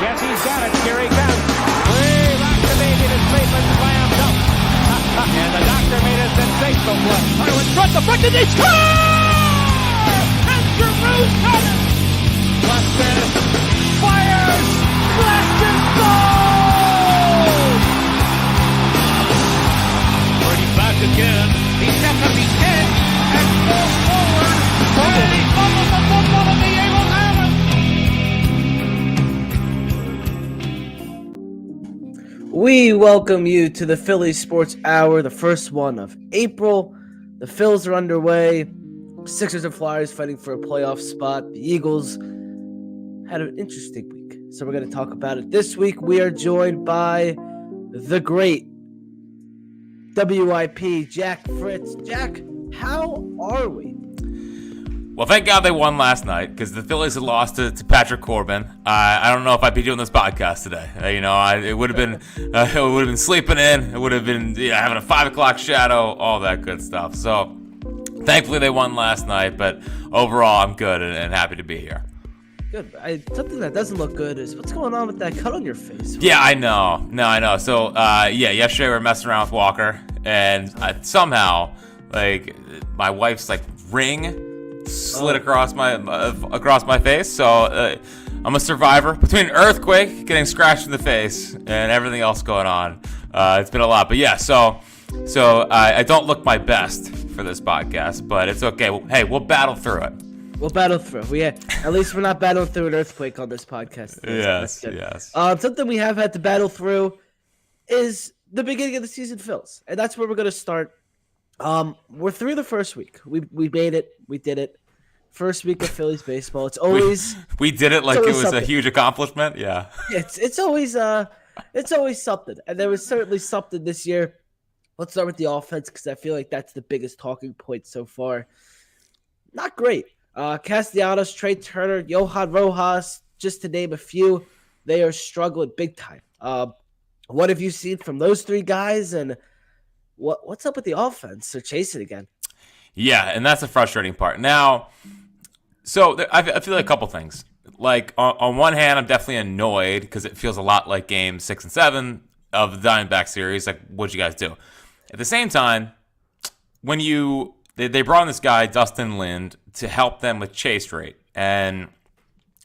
Yes, he's got it. Here he comes. Way rocks the baby to sleep and slams up. And the doctor made a sensational play. Hunter in front, the front, and they score! And Giroux's got it. Weston fires. Weston goes! Birdie back again. He's got to be hit and goes forward. And he fumbles the football and the Eagles have it. We welcome you to the Philly Sports Hour, the first one of April. The Phils are underway. Sixers and Flyers fighting for a playoff spot. The Eagles had an interesting week, so we're going to talk about it. This week, we are joined by the great WIP, Jack Fritz. Jack, how are we? Well, thank God they won last night because the Phillies had lost to Patrick Corbin. I don't know if I'd be doing this podcast today. It would have been sleeping in. It would have been having a 5 o'clock shadow, all that good stuff. So, thankfully they won last night. But overall, I'm good and happy to be here. Good. Something that doesn't look good is what's going on with that cut on your face. Yeah, I know. No, I know. So, yesterday we were messing around with Walker, and somehow, my wife's ring slid across my face. So I'm a survivor between an earthquake, getting scratched in the face, and everything else going on. It's been a lot, but yeah. So I don't look my best for this podcast, but it's okay. Hey, we'll battle through it. We'll battle through. At least we're not battling through an earthquake on this podcast. Yes. Something we have had to battle through is the beginning of the season fills, and that's where we're going to start. We're through the first week. We made it. We did it. First week of Phillies baseball. It's always we did it like it was something. A huge accomplishment. Yeah. It's always something, and there was certainly something this year. Let's start with the offense because I feel like that's the biggest talking point so far. Not great. Castellanos, Trey Turner, Johan Rojas, just to name a few, they are struggling big time. What have you seen from those three guys, and what's up with the offense? They're chasing again. Yeah, and that's the frustrating part. Now, so I feel like a couple things. On one hand, I'm definitely annoyed because it feels a lot like Game 6 and 7 of the Diamondback series. What'd you guys do? At the same time, when they brought in this guy, Dustin Lind, to help them with chase rate. And,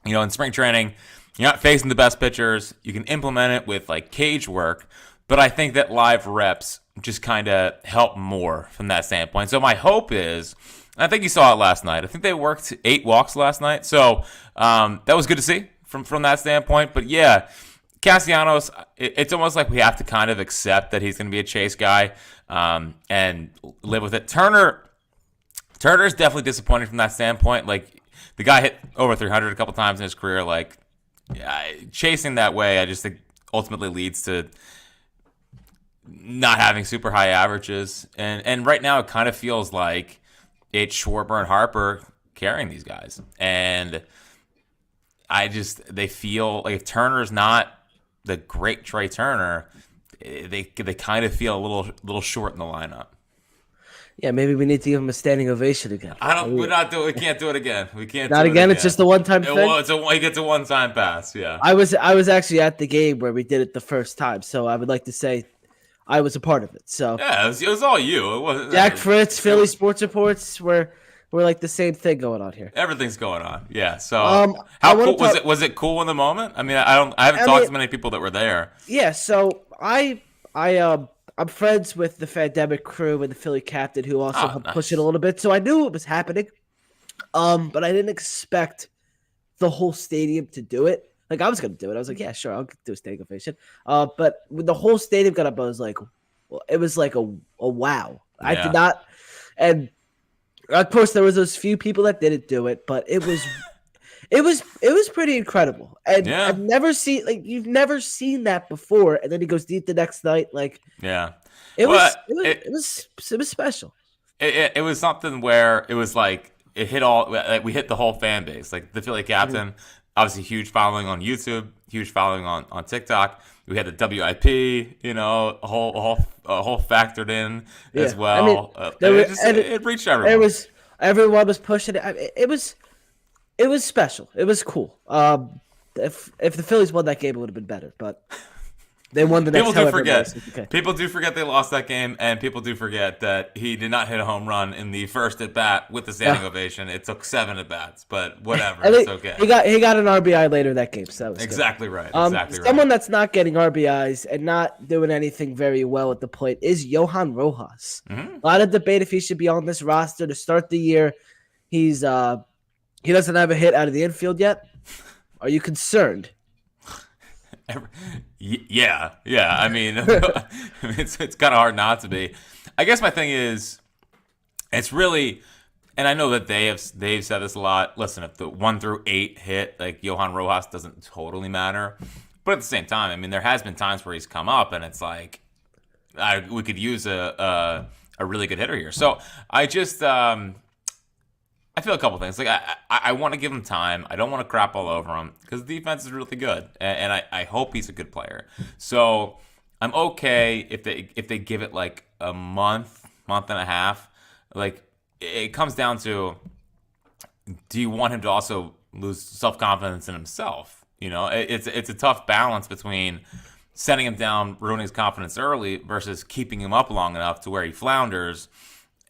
in spring training, you're not facing the best pitchers. You can implement it with, cage work. But I think that live reps just kind of help more from that standpoint. So my hope is, and I think you saw it last night, I think they worked 8 walks last night. So that was good to see from that standpoint. But yeah, Castellanos, it's almost like we have to kind of accept that he's going to be a chase guy and live with it. Turner's definitely disappointing from that standpoint. The guy hit over 300 a couple times in his career. Chasing that way, I just think ultimately leads to not having super high averages. And right now it kind of feels like it's Schwarber and Harper carrying these guys. And they feel like if Turner's not the great Trey Turner, they kind of feel a little short in the lineup. Yeah, maybe we need to give him a standing ovation again. We can't do it again. We can't. Not again. It's just a one-time thing. He gets a one-time pass. Yeah. I was actually at the game where we did it the first time, so I would like to say I was a part of it. So yeah, it was all you. It wasn't Jack Fritz, Philly Sports Reports. We're like the same thing going on here. Everything's going on. Yeah. So how cool was it? Cool in the moment? I mean, I haven't talked to many people that were there. Yeah. So I'm friends with the Fandemic crew and the Philly captain who also helped push it a little bit. So I knew it was happening. But I didn't expect the whole stadium to do it. I was going to do it. I was like, yeah, sure, I'll do a standing ovation. But when the whole stadium got up, I was like, well, it was like a wow. Yeah. I did not. And of course, there was those few people that didn't do it, but it was it was pretty incredible. And yeah. I've never seen you've never seen that before. And then he goes deep the next night. It was special. It was something where it was it hit we hit the whole fan base. The Philly captain, obviously huge following on YouTube, huge following on TikTok. We had the WIP, a whole factored in as well. It reached everyone. Everyone was pushing it. It was special. It was cool. if the Phillies won that game, it would have been better. But they won the next. People do forget. Okay. People do forget they lost that game, and people do forget that he did not hit a home run in the first at bat with the standing ovation. It took 7 at bats, but whatever. It's okay. He got an RBI later that game, so that was exactly good. Right. Exactly right. Someone that's not getting RBIs and not doing anything very well at the plate is Johan Rojas. Mm-hmm. A lot of debate if he should be on this roster to start the year. He doesn't have a hit out of the infield yet. Are you concerned? Yeah. I mean, it's kind of hard not to be. I guess my thing is, it's really, and I know that they've said this a lot. Listen, if the 1 through 8 hit, like Johan Rojas doesn't totally matter, but at the same time, I mean, there has been times where he's come up, and it's like we could use a really good hitter here. So I just. I feel a couple things. Like I want to give him time. I don't want to crap all over him because the defense is really good, and I hope he's a good player. So I'm okay if they give it like a month and a half. Like it comes down to, do you want him to also lose self-confidence in himself? You know, it's a tough balance between sending him down, ruining his confidence early, versus keeping him up long enough to where he flounders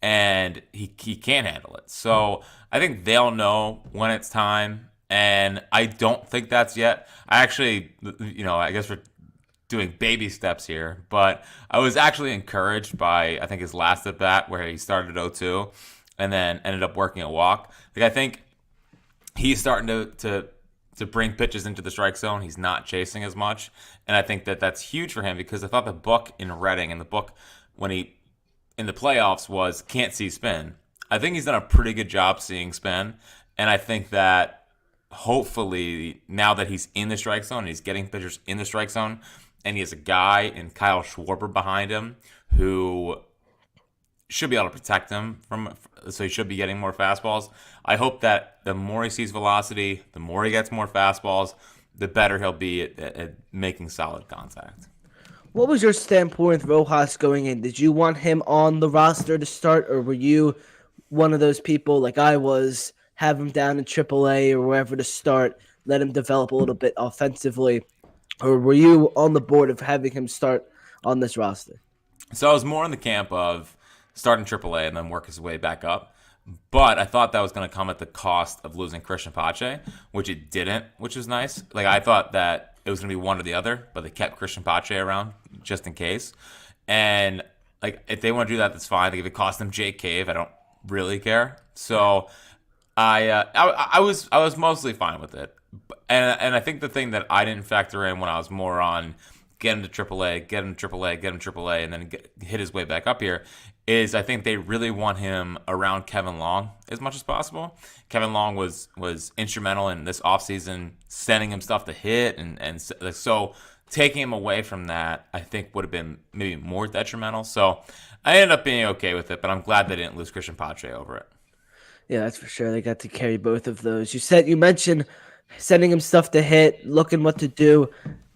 and he can't handle it. So I think they'll know when it's time, and I don't think that's yet. I actually, I guess we're doing baby steps here, but I was actually encouraged by, I think, his last at bat where he started 0-2 and then ended up working a walk. Like, I think he's starting to bring pitches into the strike zone. He's not chasing as much, and I think that's huge for him, because I thought the book in Reading and the book when he in the playoffs was can't see spin. I think he's done a pretty good job seeing spin, and I think that hopefully now that he's in the strike zone and he's getting pitchers in the strike zone, and he has a guy in Kyle Schwarber behind him who should be able to protect him so he should be getting more fastballs. I hope that the more he sees velocity, the more he gets more fastballs, the better he'll be at making solid contact. What was your standpoint with Rojas going in? Did you want him on the roster to start, or were you one of those people like I was, have him down in AAA or wherever to start, let him develop a little bit offensively, or were you on the board of having him start on this roster? So I was more in the camp of starting AAA and then work his way back up. But I thought that was going to come at the cost of losing Christian Pache, which it didn't, which is nice. Like, I thought that it was going to be one or the other, but they kept Christian Pache around just in case. And, like, if they want to do that, that's fine. Like, if it cost them Jake Cave, I don't really care. So I was mostly fine with it. And I think the thing that I didn't factor in when I was more on get him to AAA, get him AAA, and then hit his way back up here, is I think they really want him around Kevin Long as much as possible. Kevin Long was instrumental in this offseason, sending him stuff to hit, and so taking him away from that, I think, would have been maybe more detrimental. So I ended up being okay with it, but I'm glad they didn't lose Christian Pache over it. Yeah, that's for sure. They got to carry both of those. You mentioned sending him stuff to hit, looking what to do.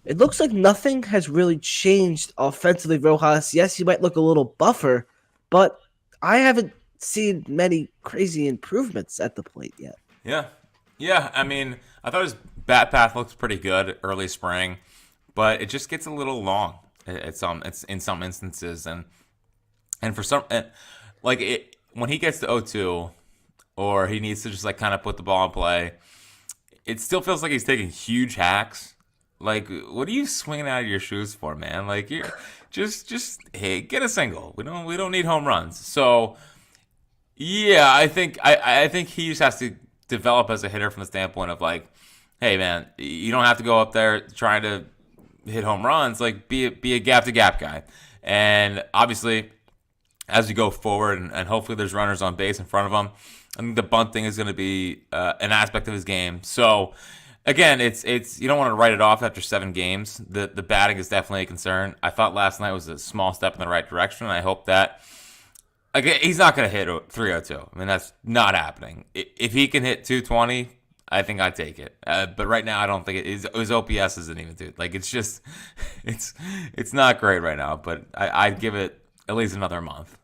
It looks like nothing has really changed offensively, Rojas. Yes, he might look a little buffer, but I haven't seen many crazy improvements at the plate yet. Yeah. I mean, I thought his bat path looks pretty good early spring, but it just gets a little long. It's in some instances, and for some, like when he gets to 0-2, or he needs to just like kind of put the ball in play, it still feels like he's taking huge hacks. Like, what are you swinging out of your shoes for, man? Like, you're just hey, get a single. We don't need home runs. So, yeah, I think he just has to develop as a hitter from the standpoint of like, hey, man, you don't have to go up there trying to hit home runs. Like, be a gap to gap guy. And obviously, as you go forward, and hopefully there's runners on base in front of him, I think the bunting is going to be an aspect of his game. So. Again, it's you don't want to write it off after 7 games. The batting is definitely a concern. I thought last night was a small step in the right direction, and I hope that he's not going to hit 302. I mean, that's not happening. If he can hit 220, I think I'd take it. But right now, I don't think his OPS isn't even dude. Like, it's just it's not great right now. But I'd give it at least another month.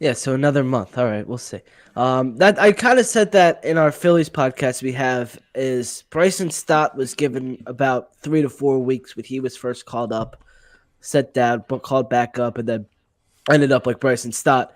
Yeah, so another month. All right, we'll see. That I kind of said that in our Phillies podcast we have is Bryson Stott was given about 3 to 4 weeks when he was first called up, set down, but called back up, and then ended up like Bryson Stott.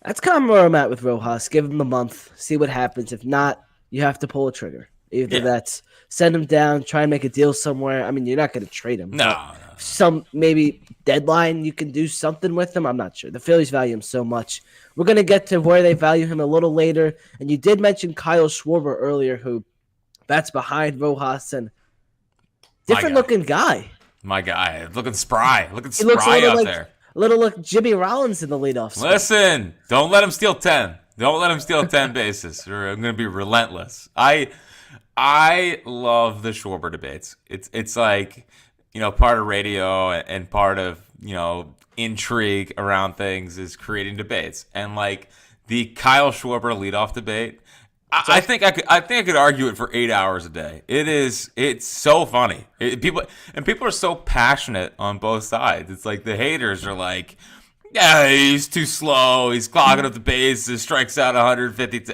That's kind of where I'm at with Rojas. Give him a month, see what happens. If not, you have to pull a trigger. Either that's send him down, try and make a deal somewhere. I mean, you're not going to trade him. No. Some maybe deadline you can do something with him. I'm not sure. The Phillies value him so much. We're going to get to where they value him a little later. And you did mention Kyle Schwarber earlier, who bats behind Rojas and different looking guy. My guy, looking spry. Looking He looks spry out like, there. A little like Jimmy Rollins in the leadoff spot. Listen, don't let him steal 10. Don't let him steal 10 bases, or I'm going to be relentless. I love the Schwarber debates. It's like, part of radio and part of, intrigue around things is creating debates. And like the Kyle Schwarber leadoff debate, I think I could argue it for 8 hours a day. It's so funny. People are so passionate on both sides. It's like the haters are like, yeah, he's too slow. He's clogging up the bases, strikes out 150,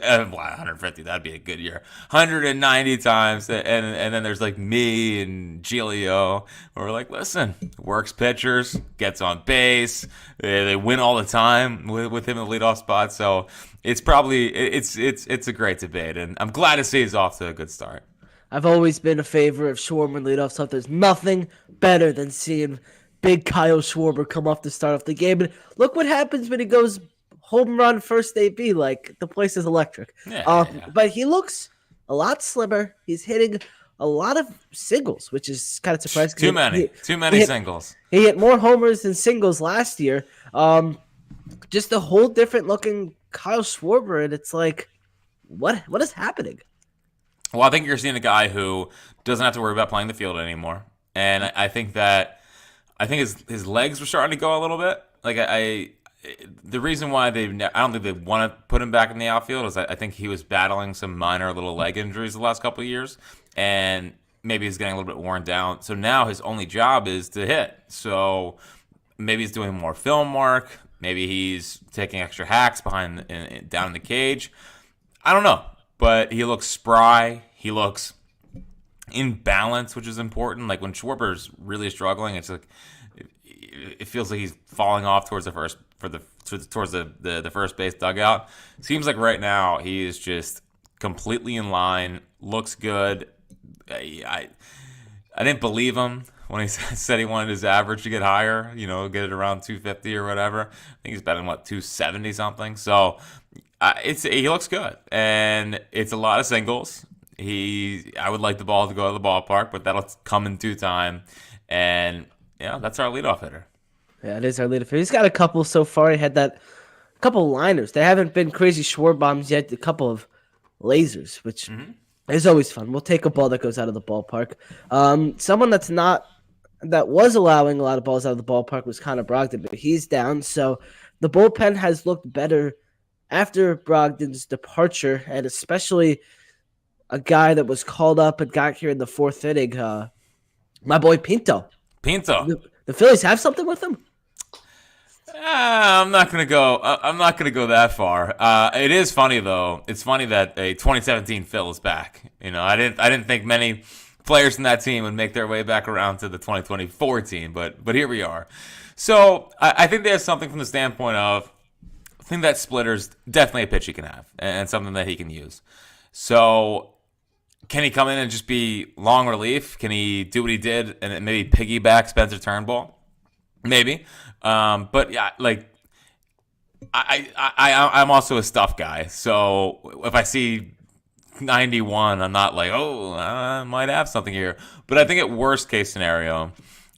that'd be a good year. 190 times. And then there's like me and Giglio, where we're like, listen, works pitchers, gets on base. They win all the time with him in the leadoff spot. So it's probably, it's a great debate. And I'm glad to see he's off to a good start. I've always been a favor of Schwarber leadoff stuff. There's nothing better than seeing big Kyle Schwarber come off to start off the game. And look what happens when he goes home run first AB. Like, the place is electric. Yeah. But he looks a lot slimmer. He's hitting a lot of singles, which is kind of surprising. Too many singles. He hit more homers than singles last year. Just a whole different looking Kyle Schwarber, and it's like, what is happening? Well, I think you're seeing a guy who doesn't have to worry about playing the field anymore. And I think his legs were starting to go a little bit. Like the reason why I don't think they want to put him back in the outfield is I think he was battling some minor little leg injuries the last couple of years, and maybe he's getting a little bit worn down. So now his only job is to hit. So maybe he's doing more film work. Maybe he's taking extra hacks down in the cage. I don't know, but he looks spry. He looks in balance, which is important. Like when Schwarber's really struggling, it's like it feels like he's falling off towards the first base dugout. Seems like right now he is just completely in line. Looks good. I didn't believe him when he said he wanted his average to get higher. Get it around 250 or whatever. I think he's betting 270 something. So he looks good, and it's a lot of singles. I would like the ball to go to the ballpark, but that'll come in due time. And that's our leadoff hitter. Yeah, it is our leadoff hitter. He's got a couple so far. He had that couple liners. They haven't been crazy Schwarber bombs yet. A couple of lasers, which is always fun. We'll take a ball that goes out of the ballpark. Someone that was allowing a lot of balls out of the ballpark was Connor Brogdon, but he's down. So the bullpen has looked better after Brogdon's departure, and especially a guy that was called up and got here in the fourth inning, my boy Pinto. The Phillies have something with him? I'm not gonna go. I'm not gonna go that far. It is funny though. It's funny that a 2017 Phil is back. I didn't think many players in that team would make their way back around to the 2024 team, but here we are. So I think there's something from the standpoint of, I think that splitter's definitely a pitch he can have and something that he can use. So can he come in and just be long relief? Can he do what he did and maybe piggyback Spencer Turnbull? Maybe. But yeah, like I'm also a stuff guy. So if I see 91, I'm not like, oh, I might have something here. But I think at worst case scenario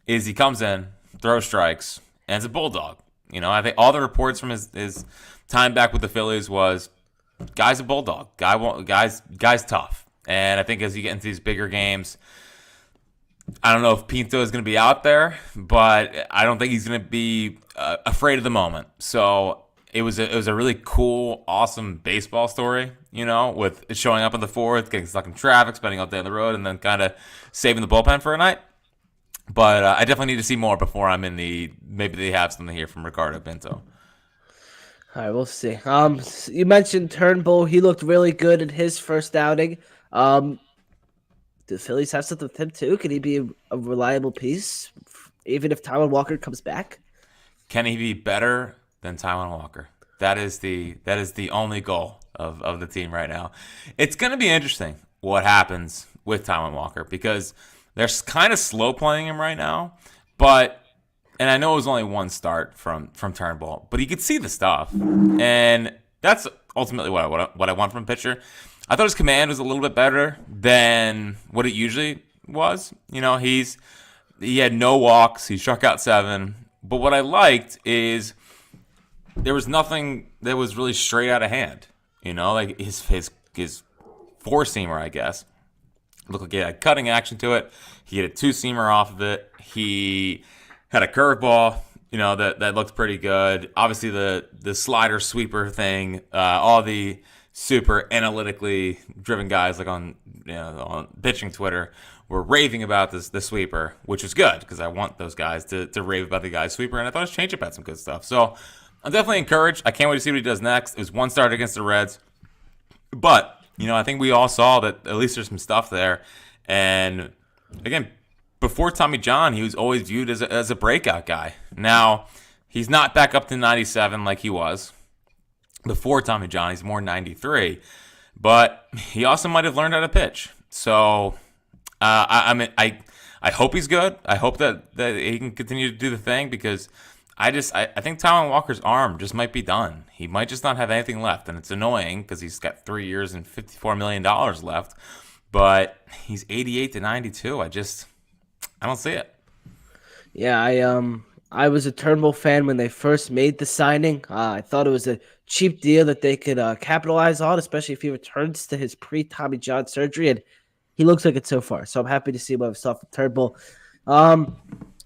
is he comes in, throws strikes, and it's a bulldog. I think all the reports from his time back with the Phillies was, guy's a bulldog. Guy's tough. And I think as you get into these bigger games, I don't know if Pinto is going to be out there, but I don't think he's going to be afraid of the moment. So it was a really cool, awesome baseball story, with showing up in the fourth, getting stuck in traffic, spending all day on the road, and then kind of saving the bullpen for a night. But I definitely need to see more before I'm maybe they have something here from Ricardo Pinto. All right, we'll see. You mentioned Turnbull. He looked really good in his first outing. Do the Phillies have something with him too? Can he be a reliable piece, even if Taiwan Walker comes back? Can he be better than Taiwan Walker? That is the only goal of the team right now. It's going to be interesting what happens with Taiwan Walker because they're kind of slow playing him right now. But and I know it was only one start from Turnbull, but he could see the stuff, and that's ultimately what I want from a pitcher. I thought his command was a little bit better than what it usually was. You know, he had no walks, he struck out 7, but what I liked is there was nothing that was really straight out of hand. You know, like his four seamer, I guess, looked like he had cutting action to it. He had a 2-seamer off of it. He had a curveball, you know, that looked pretty good. Obviously, the slider sweeper thing, all the super analytically driven guys like on pitching Twitter were raving about the sweeper, which was good because I want those guys to rave about the guy's sweeper, and I thought his changeup had some good stuff. So I'm definitely encouraged. I can't wait to see what he does next. It was one start against the Reds, but I think we all saw that at least there's some stuff there. And again, before Tommy John, he was always viewed as a breakout guy. Now, he's not back up to 97 like he was. Before Tommy John, he's more 93. But he also might have learned how to pitch. So, I hope he's good. I hope that he can continue to do the thing because I think Taiwan Walker's arm just might be done. He might just not have anything left. And it's annoying because he's got 3 years and $54 million left. But he's 88 to 92. I don't see it. Yeah, I was a Turnbull fan when they first made the signing. I thought it was a cheap deal that they could capitalize on, especially if he returns to his pre-Tommy John surgery, and he looks like it so far. So I'm happy to see what I've saw from Turnbull.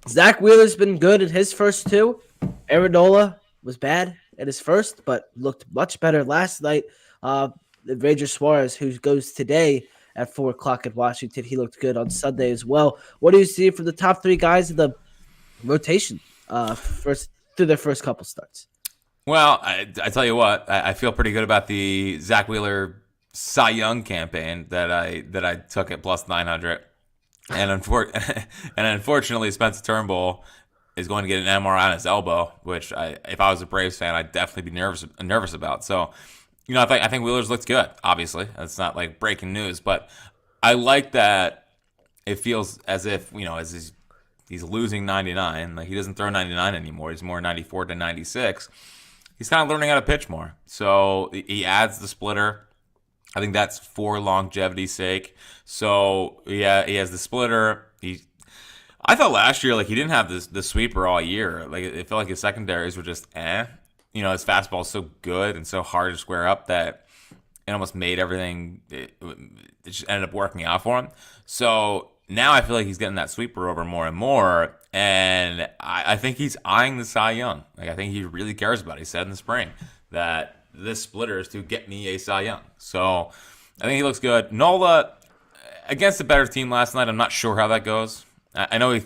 Zach Wheeler's been good in his first 2. Aaron Nola was bad in his first, but looked much better last night. Ranger Suarez, who goes today at 4 o'clock in Washington, he looked good on Sunday as well. What do you see from the top 3 guys in the rotation through their first couple starts? Well, I tell you what, I feel pretty good about the Zach Wheeler Cy Young campaign that I took at plus 900, and unfortunately, Spencer Turnbull is going to get an MRI on his elbow, which if I was a Braves fan, I'd definitely be nervous about. So, I think Wheeler's looked good. Obviously, it's not like breaking news, but I like that it feels as if as he's losing 99. Like he doesn't throw 99 anymore. He's more 94 to 96. He's kind of learning how to pitch more. So he adds the splitter. I think that's for longevity's sake. So yeah, he has the splitter. I thought last year like he didn't have the sweeper all year. Like it felt like his secondaries were just his fastball is so good and so hard to square up that it almost made everything. It just ended up working out for him. So now I feel like he's getting that sweeper over more and more, and I think he's eyeing the Cy Young. Like I think he really cares about it. He said in the spring that this splitter is to get me a Cy Young. So I think he looks good. Nola against a better team last night. I'm not sure how that goes. I know he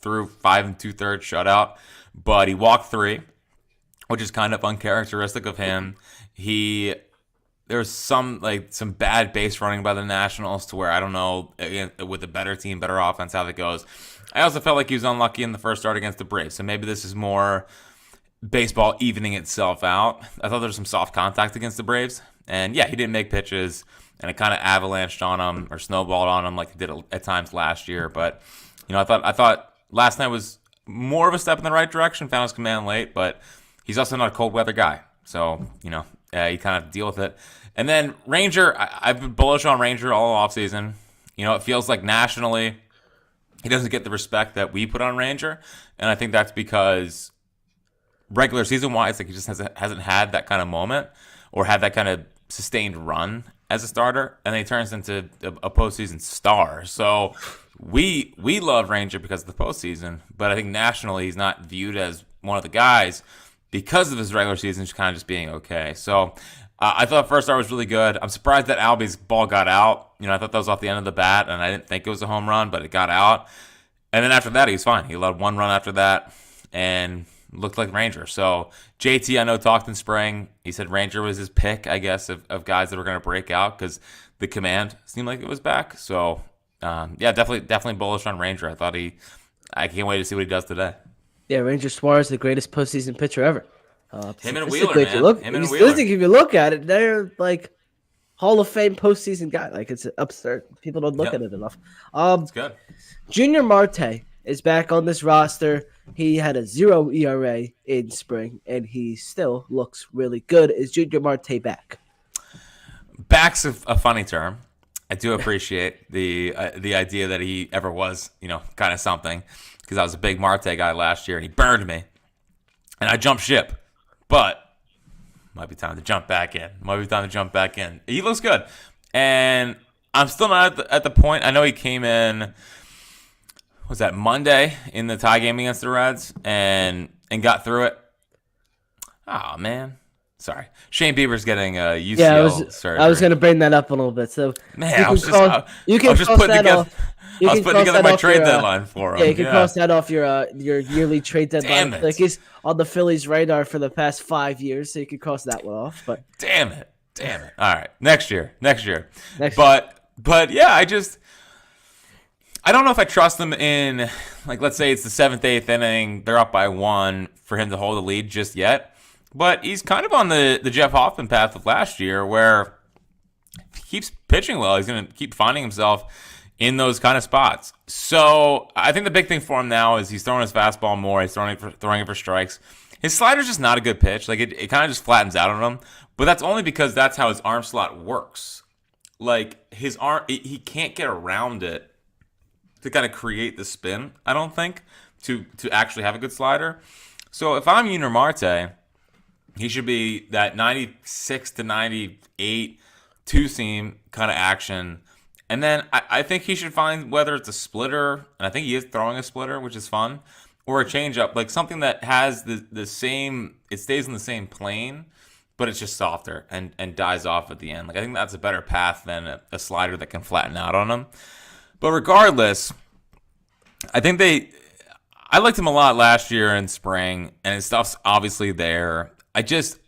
threw 5 2/3 shutout, but he walked 3, which is kind of uncharacteristic of him. There's some bad base running by the Nationals to where I don't know, again, with a better team, better offense, how that goes. I also felt like he was unlucky in the first start against the Braves, so maybe this is more baseball evening itself out. I thought there was some soft contact against the Braves, and yeah, he didn't make pitches, and it kind of avalanched on him or snowballed on him like it did at times last year. But I thought last night was more of a step in the right direction. Found his command late, but he's also not a cold weather guy, so you kind of deal with it. And then Ranger, I've been bullish on Ranger all offseason. It feels like nationally he doesn't get the respect that we put on Ranger, and I think that's because regular season wise, like he just hasn't had that kind of moment or had that kind of sustained run as a starter, and then he turns into a postseason star. So we love Ranger because of the postseason, but I think nationally he's not viewed as one of the guys because of his regular season just being okay. So I thought first start was really good. I'm surprised that Albie's ball got out. I thought that was off the end of the bat, and I didn't think it was a home run, but it got out. And then after that, he was fine. He allowed 1 run after that, and looked like Ranger. So JT, I know, talked in spring. He said Ranger was his pick, I guess, of guys that were going to break out because the command seemed like it was back. So, yeah, definitely bullish on Ranger. I can't wait to see what he does today. Yeah, Ranger Suarez, the greatest postseason pitcher ever. Him and Wheeler, man. Him and Wheeler. If you look at it, they're like Hall of Fame postseason guy. Like, it's absurd. People don't look at it enough. It's good. Junior Marte is back on this roster. He had a 0 ERA in spring, and he still looks really good. Is Junior Marte back? Back's a funny term. I do appreciate the idea that he ever was, kind of something, because I was a big Marte guy last year, and he burned me, and I jumped ship. But might be time to jump back in. He looks good, and I'm still not at the point. I know he came in. Was that Monday in the tie game against the Reds and got through it? Oh man, sorry. Shane Bieber's getting a UCL surgery. I was going to bring that up a little bit. So man, I was just putting together my trade deadline for him. Yeah, you can cross that off your yearly trade deadline. Like he's on the Phillies' radar for the past 5 years, so you can cross that one off. But damn it. All right, next year. But yeah, I don't know if I trust him in, like, let's say it's the 7th, 8th inning, they're up by 1 for him to hold the lead just yet. But he's kind of on the Jeff Hoffman path of last year where if he keeps pitching well, he's going to keep finding himself in those kind of spots. So I think the big thing for him now is he's throwing his fastball more. He's throwing it for strikes. His slider's just not a good pitch. Like, it kind of just flattens out on him. But that's only because that's how his arm slot works. Like, his arm, he can't get around it to kind of create the spin, I don't think, to actually have a good slider. So if I'm Junior Marte, he should be that 96 to 98 two-seam kind of action. And then I think he should find whether it's a splitter, and I think he is throwing a splitter, which is fun, or a changeup, like something that has the same, it stays in the same plane, but it's just softer and dies off at the end. Like, I think that's a better path than a slider that can flatten out on him. But regardless, I think I liked him a lot last year in spring, and his stuff's obviously there. I just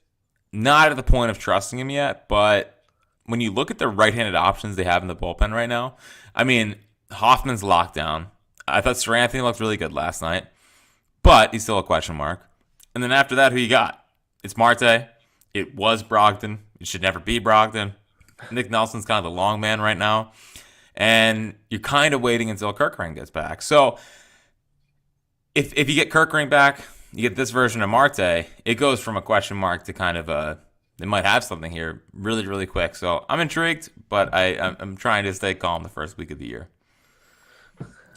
not at the point of trusting him yet, but when you look at the right-handed options they have in the bullpen right now, I mean, Hoffman's locked down. I thought Seranthony looked really good last night, but he's still a question mark. And then after that, who you got? It's Marte. It was Brogdon. It should never be Brogdon. Nick Nelson's kind of the long man right now. And you're kind of waiting until Kerkering gets back. So if you get Kerkering back, you get this version of Marte, it goes from a question mark to kind of they might have something here really, really quick. So I'm intrigued, but I'm trying to stay calm the first week of the year.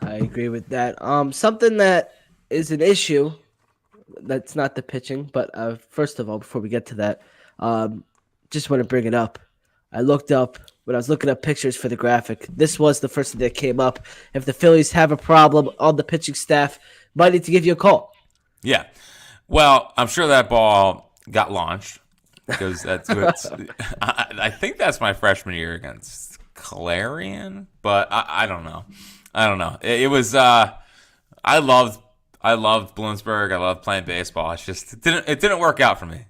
I agree with that. Something that is an issue, that's not the pitching, but first of all, before we get to that, just want to bring it up. I looked up, when I was looking up pictures for the graphic, this was the first thing that came up. If the Phillies have a problem on the pitching staff, might need to give you a call. Yeah. Well, I'm sure that ball got launched because that's what I think that's my freshman year against Clarion, but I don't know. It was I loved Bloomsburg. I loved playing baseball. It's just it didn't work out for me.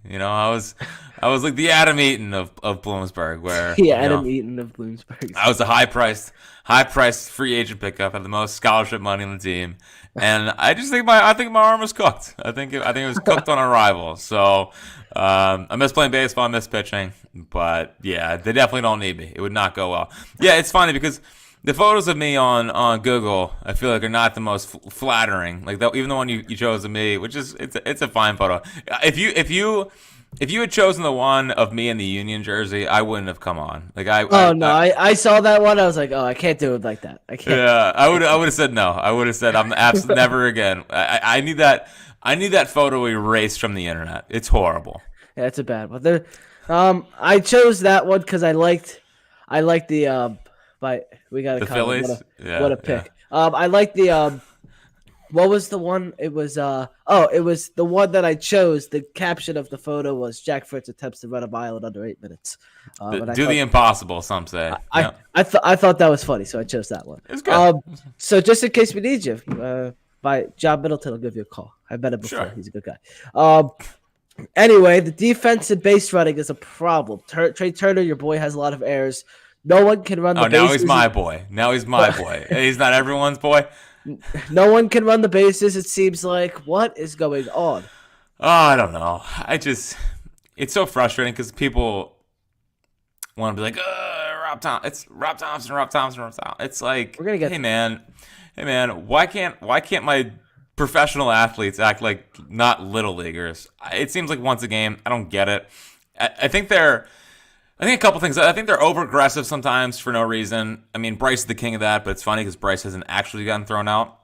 I was like the Adam Eaton of Bloomsburg, where Adam Eaton of Bloomsburg. I was a high priced free agent pickup, had the most scholarship money on the team, and I think my arm was cooked. I think it was cooked on arrival. So I miss playing baseball. I miss pitching, but yeah, they definitely don't need me. It would not go well. Yeah, it's funny because the photos of me on Google, I feel like, are not the most flattering. Like even the one you chose of me, which is it's a fine photo. If you had chosen the one of me in the Union jersey, I wouldn't have come on. Like I saw that one. I was like, I can't do it like that. I can't. Yeah, I would have said no. I would have said I'm absolutely never again. I need that photo erased from the internet. It's horrible. Yeah, it's a bad one. I chose that one because I liked the but we got the Phillies. What a pick. Yeah. I like the what was the one? It was it was the one that I chose. The caption of the photo was Jack Fritz attempts to run a mile in under 8 minutes. Do the impossible, some say. I thought that was funny, so I chose that one. It's good. So just in case we need you, by John Middleton will give you a call. I met him before. Sure. He's a good guy. Anyway, the defense and base running is a problem. Trey Turner, your boy, has a lot of errors. No one can run the bases. Oh, now he's my boy. Now he's my boy. He's not everyone's boy. No one can run the bases, it seems like. What is going on? Oh, I don't know. It's so frustrating because people want to be like, Rob Thompson. It's Rob Thompson. It's like, We're gonna get hey man, why can't my professional athletes act like not little leaguers? It seems like once a game. I don't get it. I think a couple things. I think they're over aggressive sometimes for no reason. I mean, Bryce is the king of that, but it's funny because Bryce hasn't actually gotten thrown out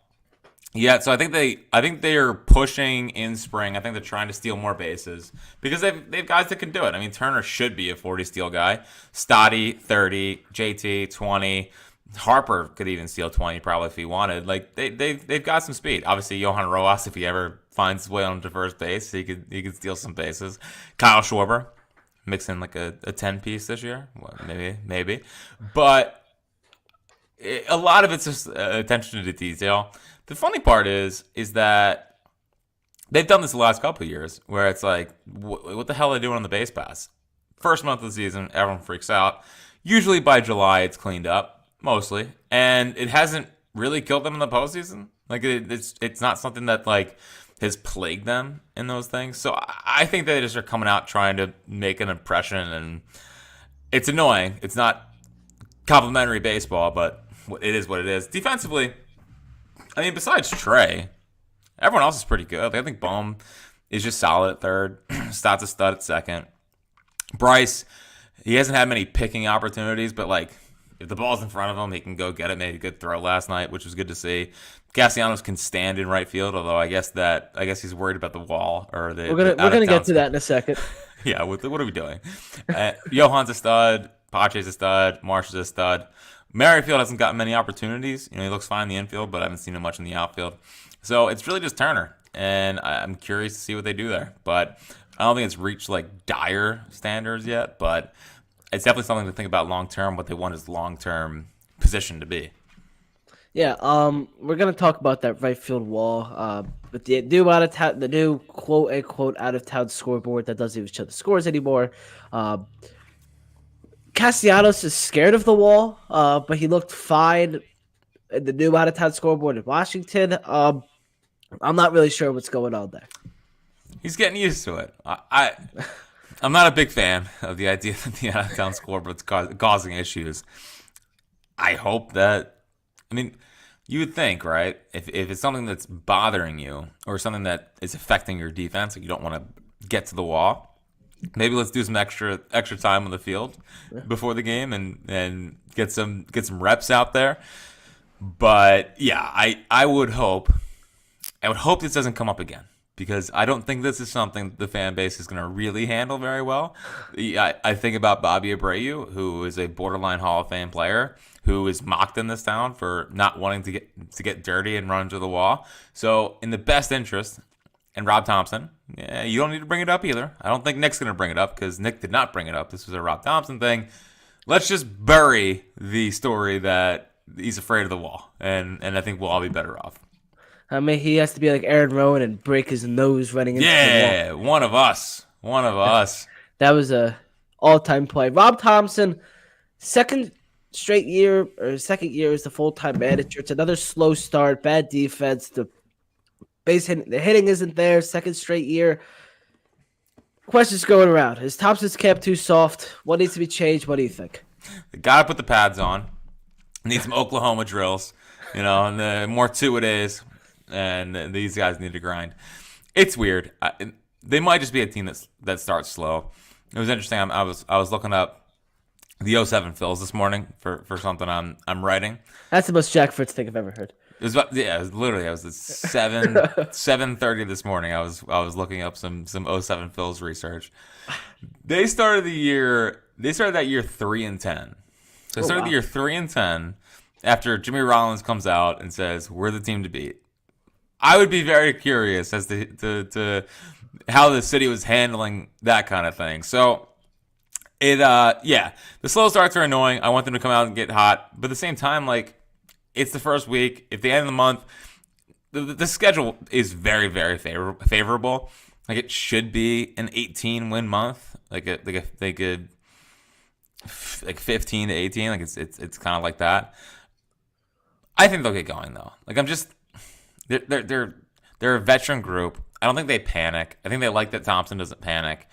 yet. So I think they are pushing in spring. I think they're trying to steal more bases because they've guys that can do it. I mean, Turner should be a 40 steal guy. Stotty 30, JT 20. Harper could even steal 20 probably if he wanted. Like they've got some speed. Obviously, Johan Rojas, if he ever finds his way onto first base, he could steal some bases. Kyle Schwarber, mix in like a 10 piece this year, well, maybe. But a lot of it's just attention to detail. The funny part is that they've done this the last couple of years, where it's like, what the hell are they doing on the base pass? First month of the season, everyone freaks out. Usually by July, it's cleaned up. Mostly, and it hasn't really killed them in the postseason. Like it's not something that like has plagued them in those things. So I think they just are coming out trying to make an impression, and it's annoying. It's not complimentary baseball, but it is what it is. Defensively, I mean, besides Trey, everyone else is pretty good. I think Bohm is just solid at third. Stott's a stud at second. Bryce, he hasn't had many picking opportunities, but like, if the ball's in front of him, he can go get it. Made a good throw last night, which was good to see. Castellanos can stand in right field, although I guess he's worried about the wall or the. We're gonna get to that in a second. Yeah, what are we doing? Johan's a stud. Pache's a stud. Marsh is a stud. Merrifield hasn't gotten many opportunities. He looks fine in the infield, but I haven't seen him much in the outfield. So it's really just Turner, and I'm curious to see what they do there. But I don't think it's reached like dire standards yet, but it's definitely something to think about long term. What they want is long term position to be. Yeah, we're gonna talk about that right field wall. With the new quote unquote out of town scoreboard that doesn't even show the scores anymore. Castellanos is scared of the wall, but he looked fine in the new out of town scoreboard in Washington. I'm not really sure what's going on there. He's getting used to it. I'm not a big fan of the idea that the out-of-town scoreboard's causing issues. I hope that, I mean, you would think, right? If it's something that's bothering you or something that is affecting your defense, like you don't want to get to the wall, maybe let's do some extra time on the field before the game and get some reps out there. But yeah, I would hope this doesn't come up again, because I don't think this is something the fan base is going to really handle very well. I think about Bobby Abreu, who is a borderline Hall of Fame player, who is mocked in this town for not wanting to get dirty and run into the wall. So in the best interest, and Rob Thompson, you don't need to bring it up either. I don't think Nick's going to bring it up, because Nick did not bring it up. This was a Rob Thompson thing. Let's just bury the story that he's afraid of the wall, and I think we'll all be better off. I mean, he has to be like Aaron Rowan and break his nose running into the wall. Yeah, one of us. That was a all-time play. Rob Thompson, second year as the full-time manager. It's another slow start, bad defense. The hitting isn't there. Second straight year. Questions going around. Is Thompson's camp too soft? What needs to be changed? What do you think? They gotta put the pads on. Need some Oklahoma drills, and the more two-a-days. And these guys need to grind. It's weird. They might just be a team that starts slow. It was interesting. I was looking up the 07 Phils this morning for something I'm writing. That's the most Jack Fritz thing I've ever heard. It was at 7:30 this morning. I was looking up some 07 Phils research. They started that year 3-10. So they started the year 3-10 after Jimmy Rollins comes out and says, "We're the team to beat." I would be very curious as to how the city was handling that kind of thing. So the slow starts are annoying. I want them to come out and get hot, but at the same time, like, it's the first week. If the end of the month, the schedule is very, very favorable. Like it should be an 18-win month, like a 15 to 18. Like it's kind of like that. I think they'll get going though. Like they're a veteran group. I don't think they panic. I think they like that Thompson doesn't panic.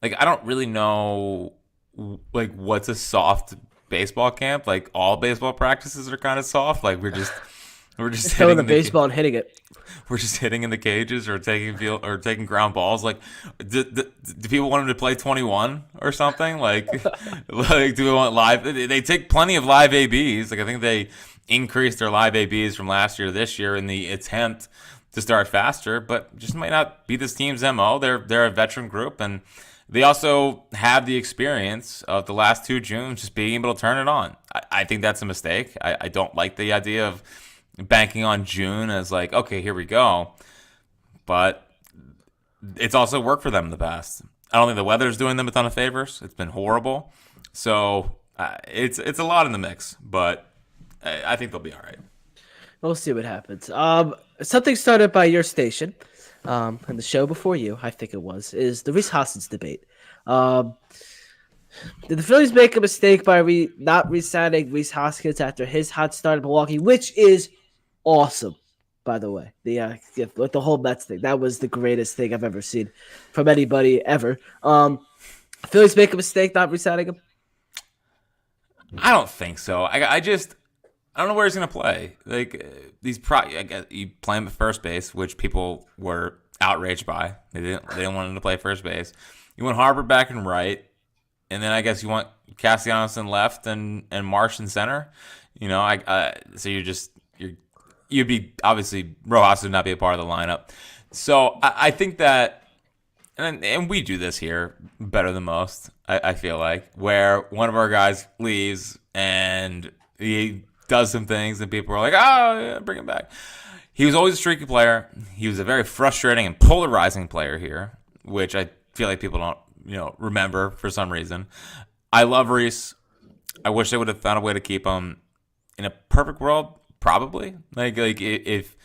Like I don't really know like what's a soft baseball camp. Like all baseball practices are kind of soft. Like we're just throwing the baseball and hitting it. We're just hitting in the cages or taking ground balls. Like, do people want him to play 21 or something? Like do we want live? They take plenty of live ABs. Like I think they increased their live ABs from last year to this year in the attempt to start faster, but just might not be this team's MO. They're a veteran group, and they also have the experience of the last 2 Junes just being able to turn it on. I think that's a mistake. I don't like the idea of banking on June as like, okay, here we go. But it's also worked for them in the past. I don't think the weather's doing them a ton of favors. It's been horrible. So it's a lot in the mix, but I think they'll be all right. We'll see what happens. Something started by your station, and the show before you, I think it was, is the Rhys Hoskins debate. Did the Phillies make a mistake by not re-signing Rhys Hoskins after his hot start in Milwaukee, which is awesome, by the way. Like the whole Mets thing, that was the greatest thing I've ever seen from anybody ever. Phillies make a mistake not re-signing him? I don't think so. I don't know where he's gonna play. Like you play him at first base, which people were outraged by. They didn't want him to play first base. You want Harper back and right, and then I guess you want Castellanos in left and Marsh in center. You know, so you'd be obviously Rojas would not be a part of the lineup. So I think that, and we do this here better than most. I feel like where one of our guys leaves and he does some things and people are like, oh, yeah, bring him back. He was always a streaky player. He was a very frustrating and polarizing player here, which I feel like people don't remember for some reason. I love Rhys. I wish they would have found a way to keep him. In a perfect world, probably. Like if,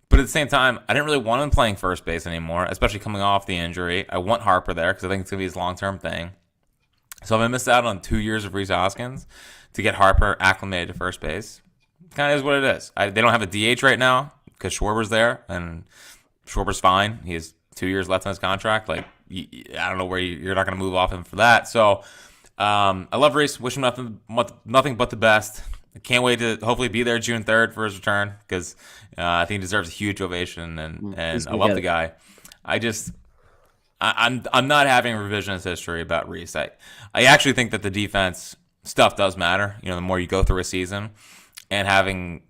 but at the same time, I didn't really want him playing first base anymore, especially coming off the injury. I want Harper there because I think it's gonna be his long-term thing. So if I missed out on 2 years of Rhys Hoskins to get Harper acclimated to first base, kind of is what it is. They don't have a DH right now because Schwarber's there, and Schwarber's fine. He has 2 years left on his contract. Like I don't know where you're not going to move off him for that. So I love Rhys. Wish him nothing but the best. I can't wait to hopefully be there June 3rd for his return because I think he deserves a huge ovation, and I love the guy. I'm not having revisionist history about Rhys. I actually think that the defense stuff does matter. The more you go through a season, and having,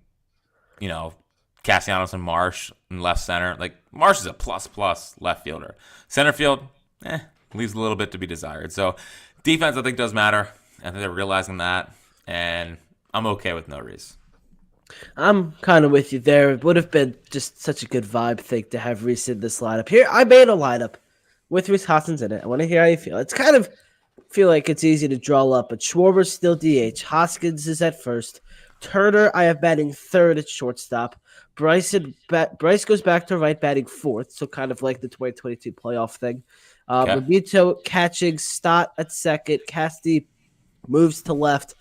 Castellanos and Marsh in left center. Like Marsh is a plus left fielder. Center field, leaves a little bit to be desired. So defense, I think, does matter. I think they're realizing that, and I'm okay with no Rhys. I'm kind of with you there. It would have been just such a good vibe thing to have Rhys in this lineup. Here, I made a lineup with Rhys Hoskins in it. I want to hear how you feel. It's kind of feel like it's easy to draw up, but Schwarber's still DH. Hoskins is at first. Turner, I have batting third at shortstop. Bryce goes back to right, batting fourth, so kind of like the 2022 playoff thing. Robito catching, Stott at second. Casti moves to left.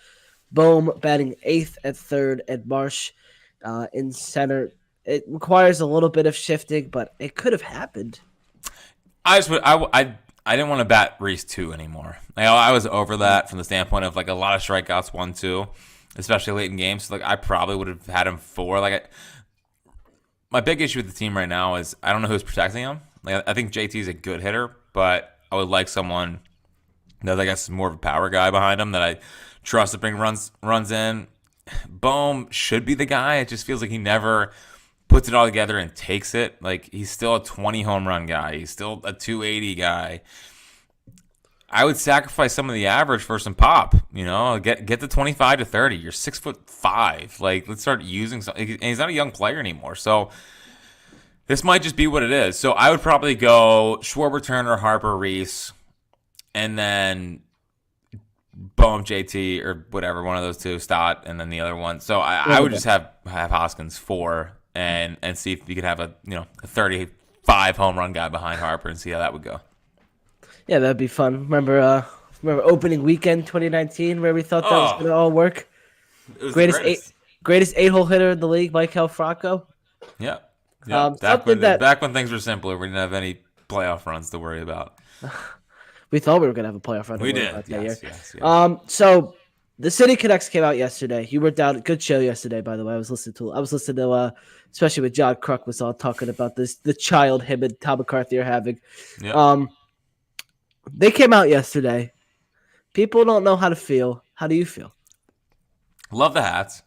Bohm batting eighth at third, and Marsh in center. It requires a little bit of shifting, but it could have happened. I didn't want to bat Rhys 2 anymore. I was over that from the standpoint of like a lot of strikeouts 1-2, especially late in games. So, like I probably would have had him 4. My big issue with the team right now is I don't know who's protecting him. Like I think JT is a good hitter, but I would like someone that I guess is more of a power guy behind him that I trust to bring runs in. Bohm should be the guy. It just feels like he never puts it all together and takes it. Like he's still a 20 home run guy. He's still a 280 guy. I would sacrifice some of the average for some pop. Get the 25 to 30. You're 6'5". Like let's start using something. And he's not a young player anymore. So this might just be what it is. So I would probably go Schwarber, Turner, Harper, Rhys, and then Bohm, JT, or whatever, one of those two, Stott, and then the other one. So I would just have Hoskins 4. and see if you could have a 35 home run guy behind Harper and see how that would go. Yeah, that'd be fun. Remember opening weekend 2019 where we thought that was gonna all work. It was Greatest 8-hole hitter in the league, Michael Franco. Yeah. Back when things were simpler, we didn't have any playoff runs to worry about. We thought we were gonna have a playoff run. We did. That year. Yes. So the City Connects came out yesterday. You were down. Good show yesterday, by the way. I was listening to especially with John Kruk was all talking about the child him and Tom McCarthy are having. Yeah. They came out yesterday. People don't know how to feel. How do you feel? Love the hats.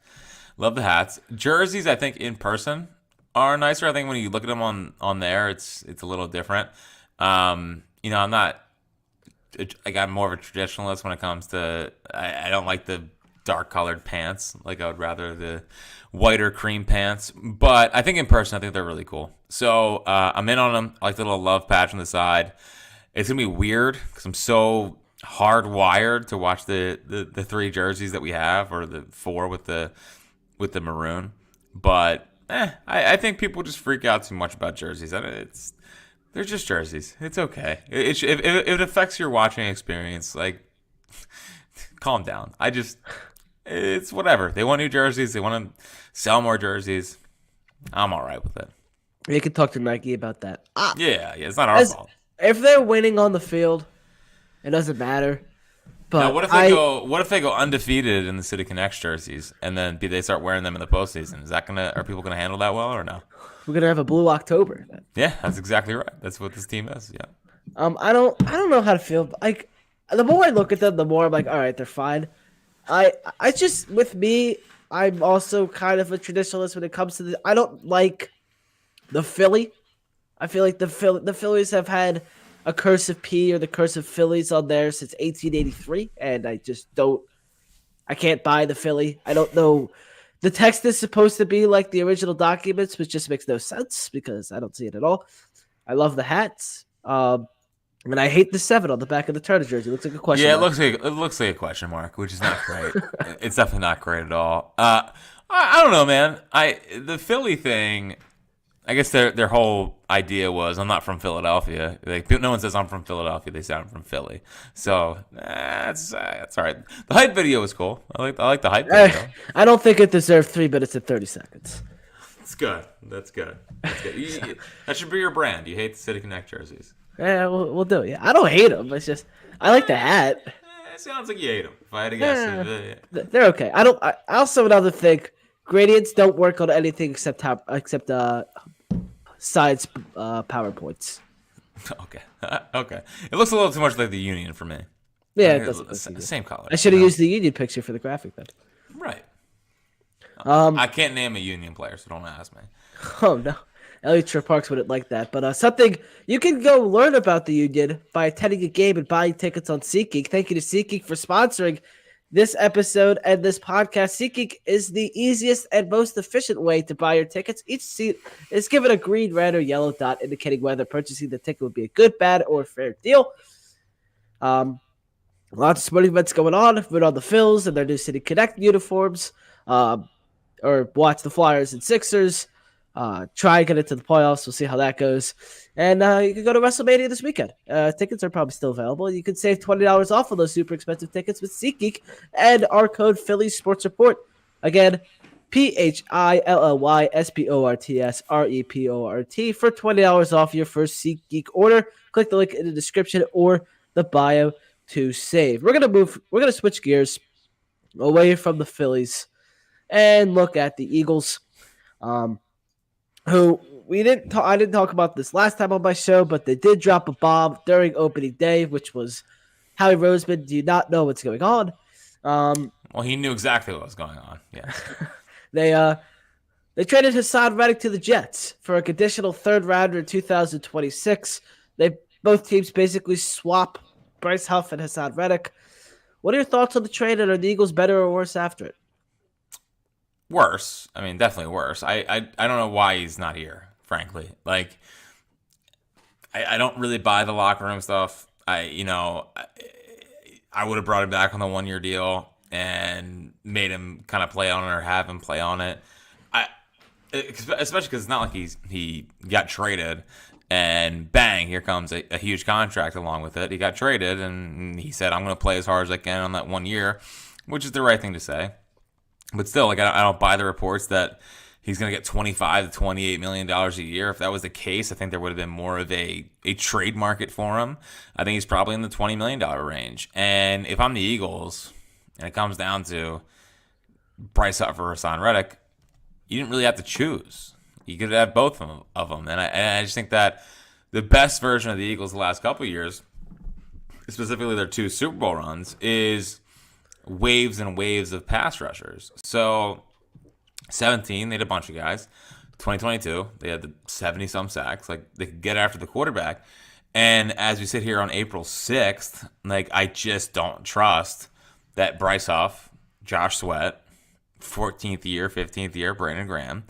Jerseys, I think in person are nicer. I think when you look at them on there, it's a little different. I'm not. I'm more of a traditionalist when it comes to. I don't like the dark colored pants. Like I would rather the whiter cream pants. But I think in person, I think they're really cool. So I'm in on them. I like the little love patch on the side. It's gonna be weird because I'm so hardwired to watch the 3 jerseys that we have, or the 4 with the maroon. But I think people just freak out too much about jerseys. They're just jerseys. It's okay. If it affects your watching experience, like, calm down. It's whatever. They want new jerseys. They want to sell more jerseys. I'm all right with it. You can talk to Nike about that. Yeah, it's not our fault. If they're winning on the field, it doesn't matter. But now, what if they go undefeated in the City Connects jerseys, and then they start wearing them in the postseason? Are people gonna handle that well or no? We're gonna have a blue October. Yeah, that's exactly right. That's what this team is. Yeah. I don't know how to feel. Like, the more I look at them, the more I'm like, all right, they're fine. I just, with me, I'm also kind of a traditionalist when it comes to I don't like the Philly. I feel like the Phillies have had a cursive P or the cursive Phillies on there since 1883, and I just don't. I can't buy the Philly. I don't know. The text is supposed to be like the original documents, which just makes no sense because I don't see it at all. I love the hats. And I hate the 7 on the back of the Turner jersey. It looks like a question mark. Yeah, it looks like a question mark, which is not great. It's definitely not great at all. I don't know, man. The Philly thing, I guess their whole idea was, I'm not from Philadelphia. Like, no one says I'm from Philadelphia. They say I'm from Philly. So that's all right. The hype video was cool. I like the hype video. I don't think it deserved 3 minutes and 30 seconds. That's good. That should be your brand. You hate the City Connect jerseys. Yeah, we'll do it. Yeah, I don't hate them. It's just I like the hat. It sounds like you hate them. If I had to guess, they're okay. I also another thing. Gradients don't work on anything except sides PowerPoints. Okay. It looks a little too much like the Union for me. Yeah, it doesn't. Same color. I should have used the Union picture for the graphic then. Right. I can't name a Union player, so don't ask me. Oh no, Elliot Shore Parks wouldn't like that. But something you can go learn about the Union by attending a game and buying tickets on SeatGeek. Thank you to SeatGeek for sponsoring this episode and this podcast. SeatGeek is the easiest and most efficient way to buy your tickets. Each seat is given a green, red, or yellow dot indicating whether purchasing the ticket would be a good, bad, or fair deal. Lots of sporting events going on. Vote on the Phils and their new City Connect uniforms. Or watch the Flyers and Sixers. Try and get into the playoffs. We'll see how that goes. And you can go to WrestleMania this weekend. Tickets are probably still available. You can save $20 off of those super expensive tickets with SeatGeek and our code Philly Sports Report. Again, PHILLYSPORTSREPORT for $20 off your first SeatGeek order. Click the link in the description or the bio to save. We're gonna switch gears away from the Phillies and look at the Eagles, who I didn't talk about this last time on my show, but they did drop a bomb during opening day, which was Howie Roseman. Do you not know what's going on? Well, he knew exactly what was going on. Yes. They traded Hassan Reddick to the Jets for a conditional third rounder in 2026. Both teams basically swap Bryce Huff and Hassan Reddick. What are your thoughts on the trade, and are the Eagles better or worse after it? Worse. I mean, definitely worse. I don't know why he's not here, frankly. Like, I don't really buy the locker room stuff. I would have brought him back on the 1-year deal and made him kind of play on it or have him play on it. especially because it's not like he got traded and bang, here comes a huge contract along with it. He got traded and he said, I'm going to play as hard as I can on that 1 year, which is the right thing to say. But still, like I don't buy the reports that he's going to get $25 to $28 million a year. If that was the case, I think there would have been more of a trade market for him. I think he's probably in the $20 million range. And if I'm the Eagles and it comes down to Bryce Huff or Hassan Reddick, you didn't really have to choose. You could have both of them. And I just think that the best version of the Eagles the last couple of years, specifically their 2 Super Bowl runs, is waves and waves of pass rushers. So 17, they had a bunch of guys. 2022, they had the 70-some sacks. Like, they could get after the quarterback. And as we sit here on April 6th, like, I just don't trust that Bryce Huff, Josh Sweat, 14th year, 15th year, Brandon Graham,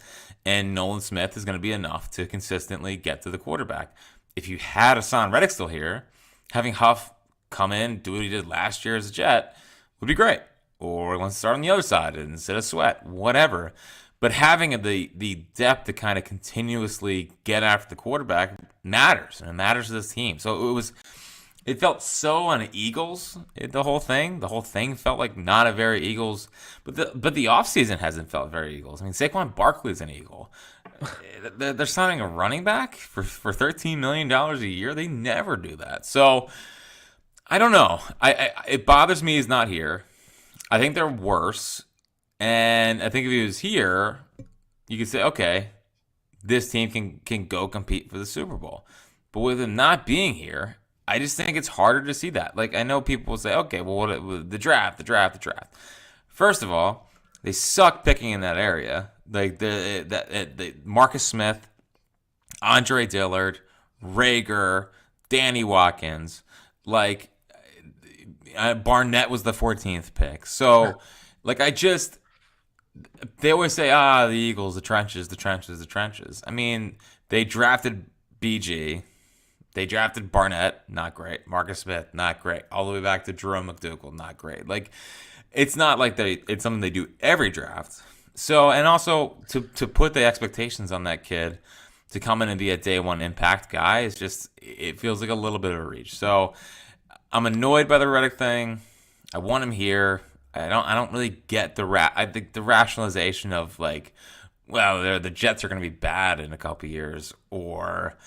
and Nolan Smith is going to be enough to consistently get to the quarterback. If you had Hassan Reddick still here, having Huff come in, do what he did last year as a Jet would be great. Or let's start on the other side instead of Sweat, whatever. But having the depth to kind of continuously get after the quarterback matters, and it matters to this team. So it felt so on Eagles, the whole thing. The whole thing felt like not a very Eagles, but the offseason hasn't felt very Eagles. I mean, Saquon Barkley's an Eagle. They're signing a running back for $13 million a year. They never do that. So I don't know. It bothers me he's not here. I think they're worse. And I think if he was here, you could say, okay, this team can go compete for the Super Bowl. But with him not being here, I just think it's harder to see that. Like, I know people will say, okay, well, the draft. First of all, they suck picking in that area. Like, the Marcus Smith, Andre Dillard, Rager, Danny Watkins, like, Barnett was the 14th pick. So, like, they always say, the Eagles, the trenches. I mean, they drafted BG. They drafted Barnett, not great. Marcus Smith, not great. All the way back to Jerome McDougal, not great. Like, it's not like it's something they do every draft. So, and also to put the expectations on that kid to come in and be a day one impact guy is just, it feels like a little bit of a reach. So, I'm annoyed by the Reddick thing. I want him here. I don't really get I think the rationalization of, like, well, the Jets are going to be bad in a couple years, or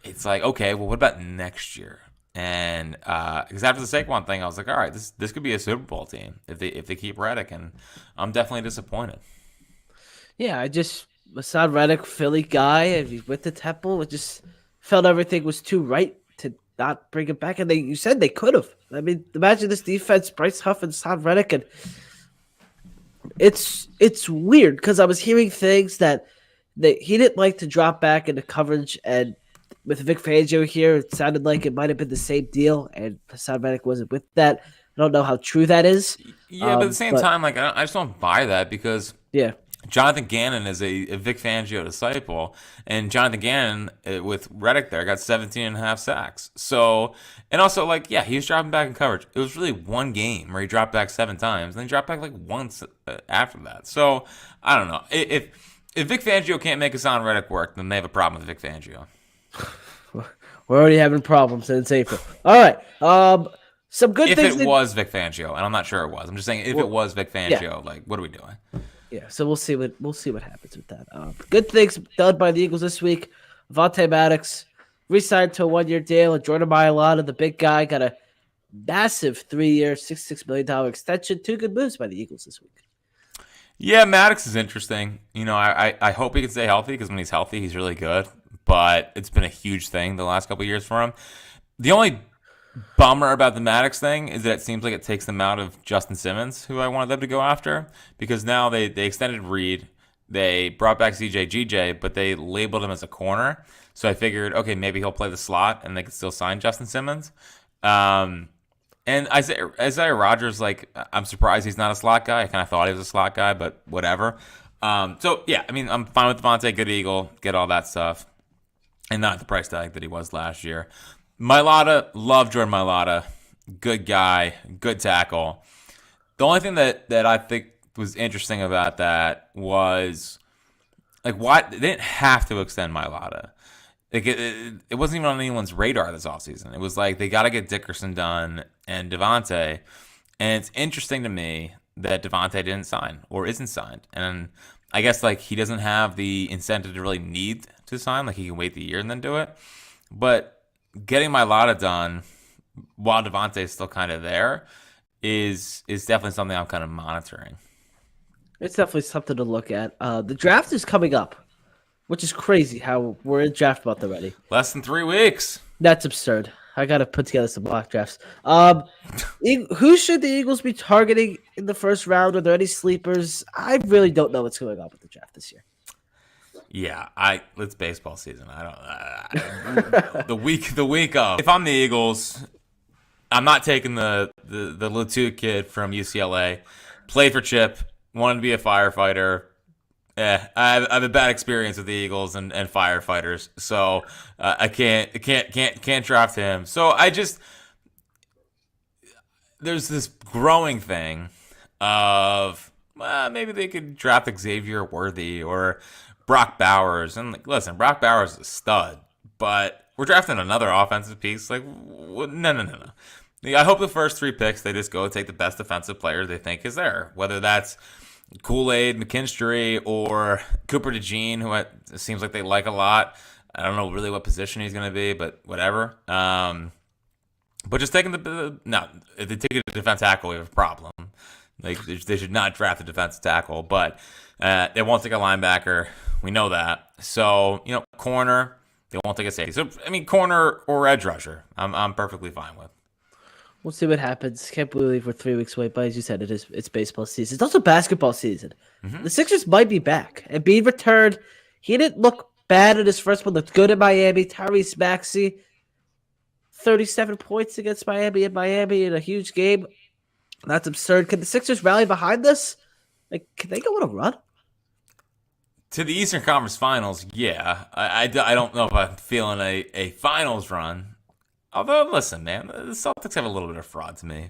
it's like, okay, well, what about next year? And because after the Saquon thing, I was like, all right, this could be a Super Bowl team if they keep Reddick, and I'm definitely disappointed. Yeah, Hassan Reddick, Philly guy, and he's with the Temple. It just felt everything was too right to not bring him back, and you said they could have. I mean, imagine this defense: Bryce Huff and Hassan Reddick, and it's weird because I was hearing things that he didn't like to drop back into coverage, and with Vic Fangio here, it sounded like it might have been the same deal, and Hassan Reddick wasn't with that. I don't know how true that is. Yeah, but at the same time, like, I just don't buy that because Jonathan Gannon is a Vic Fangio disciple, and Jonathan Gannon with Reddick there got 17 and a half sacks. So, and also, like, yeah, he was dropping back in coverage. It was really one game where he dropped back 7 times, and then he dropped back like once after that. So, I don't know. If Vic Fangio can't make Hassan Reddick work, then they have a problem with Vic Fangio. We're already having problems since April. All right. Some good things. If it was Vic Fangio, and I'm not sure it was. I'm just saying, if it was Vic Fangio, like, what are we doing? Yeah, so we'll see what happens with that. Good things done by the Eagles this week. Vontae Maddox re-signed to a 1-year deal, and Jordan Mailata, the big guy, got a massive 3-year, $66 million extension. 2 good moves by the Eagles this week. Yeah, Maddox is interesting. You know, I hope he can stay healthy because when he's healthy, he's really good. But it's been a huge thing the last couple of years for him. The only bummer about the Maddox thing is that it seems like it takes them out of Justin Simmons, who I wanted them to go after, because now they extended Reed. They brought back CJ, but they labeled him as a corner. So I figured, okay, maybe he'll play the slot and they could still sign Justin Simmons. And Isaiah Rodgers, like, I'm surprised he's not a slot guy. I kind of thought he was a slot guy, but whatever. So, yeah, I mean, I'm fine with Devontae, good Eagle, get all that stuff. And not the price tag that he was last year. Mailata, love Jordan Mailata. Good guy, good tackle. The only thing that I think was interesting about that was Like, why they didn't have to extend Mailata. Like it wasn't even on anyone's radar this offseason. It was like they got to get Dickerson done and Devontae. And it's interesting to me that Devontae didn't sign or isn't signed. And I guess like he doesn't have the incentive to really need to sign. Like he can wait the year and then do it. But getting Mailata done while Devontae is still kind of there is definitely something I'm kind of monitoring. It's definitely something to look at. The draft is coming up, which is crazy how we're in draft month already. Less than 3 weeks. That's absurd. I got to put together some mock drafts. Who should the Eagles be targeting in the first round? Are there any sleepers? I really don't know what's going on with the draft this year. Yeah, it's baseball season. The week of. If I'm the Eagles, I'm not taking the Latu kid from UCLA. Played for Chip. Wanted to be a firefighter. I have a bad experience with the Eagles and firefighters, so I can't draft him. So there's this growing thing of maybe they could draft Xavier Worthy or Brock Bowers. And like, listen, Brock Bowers is a stud, but we're drafting another offensive piece. Like, no. I hope the first 3 picks they just go take the best defensive player they think is there, whether that's Kool-Aid, McKinstry, or Cooper DeJean, who it seems like they like a lot. I don't know really what position he's going to be, but whatever. But just taking if they take a defense tackle, we have a problem. Like they should not draft a defensive tackle, but they won't take a linebacker. We know that. So corner, they won't take a safety. So I mean, corner or edge rusher, I'm perfectly fine with. We'll see what happens. Can't believe we're 3 weeks away, but as you said, it's baseball season. It's also basketball season. Mm-hmm. The Sixers might be back. Embiid returned. He didn't look bad in his first one. Looked good in Miami. Tyrese Maxey, 37 points against Miami in a huge game. That's absurd. Can the Sixers rally behind this? Like, can they go on a run? To the Eastern Conference Finals, yeah. I don't know if I'm feeling a finals run. Although, listen, man, the Celtics have a little bit of fraud to me.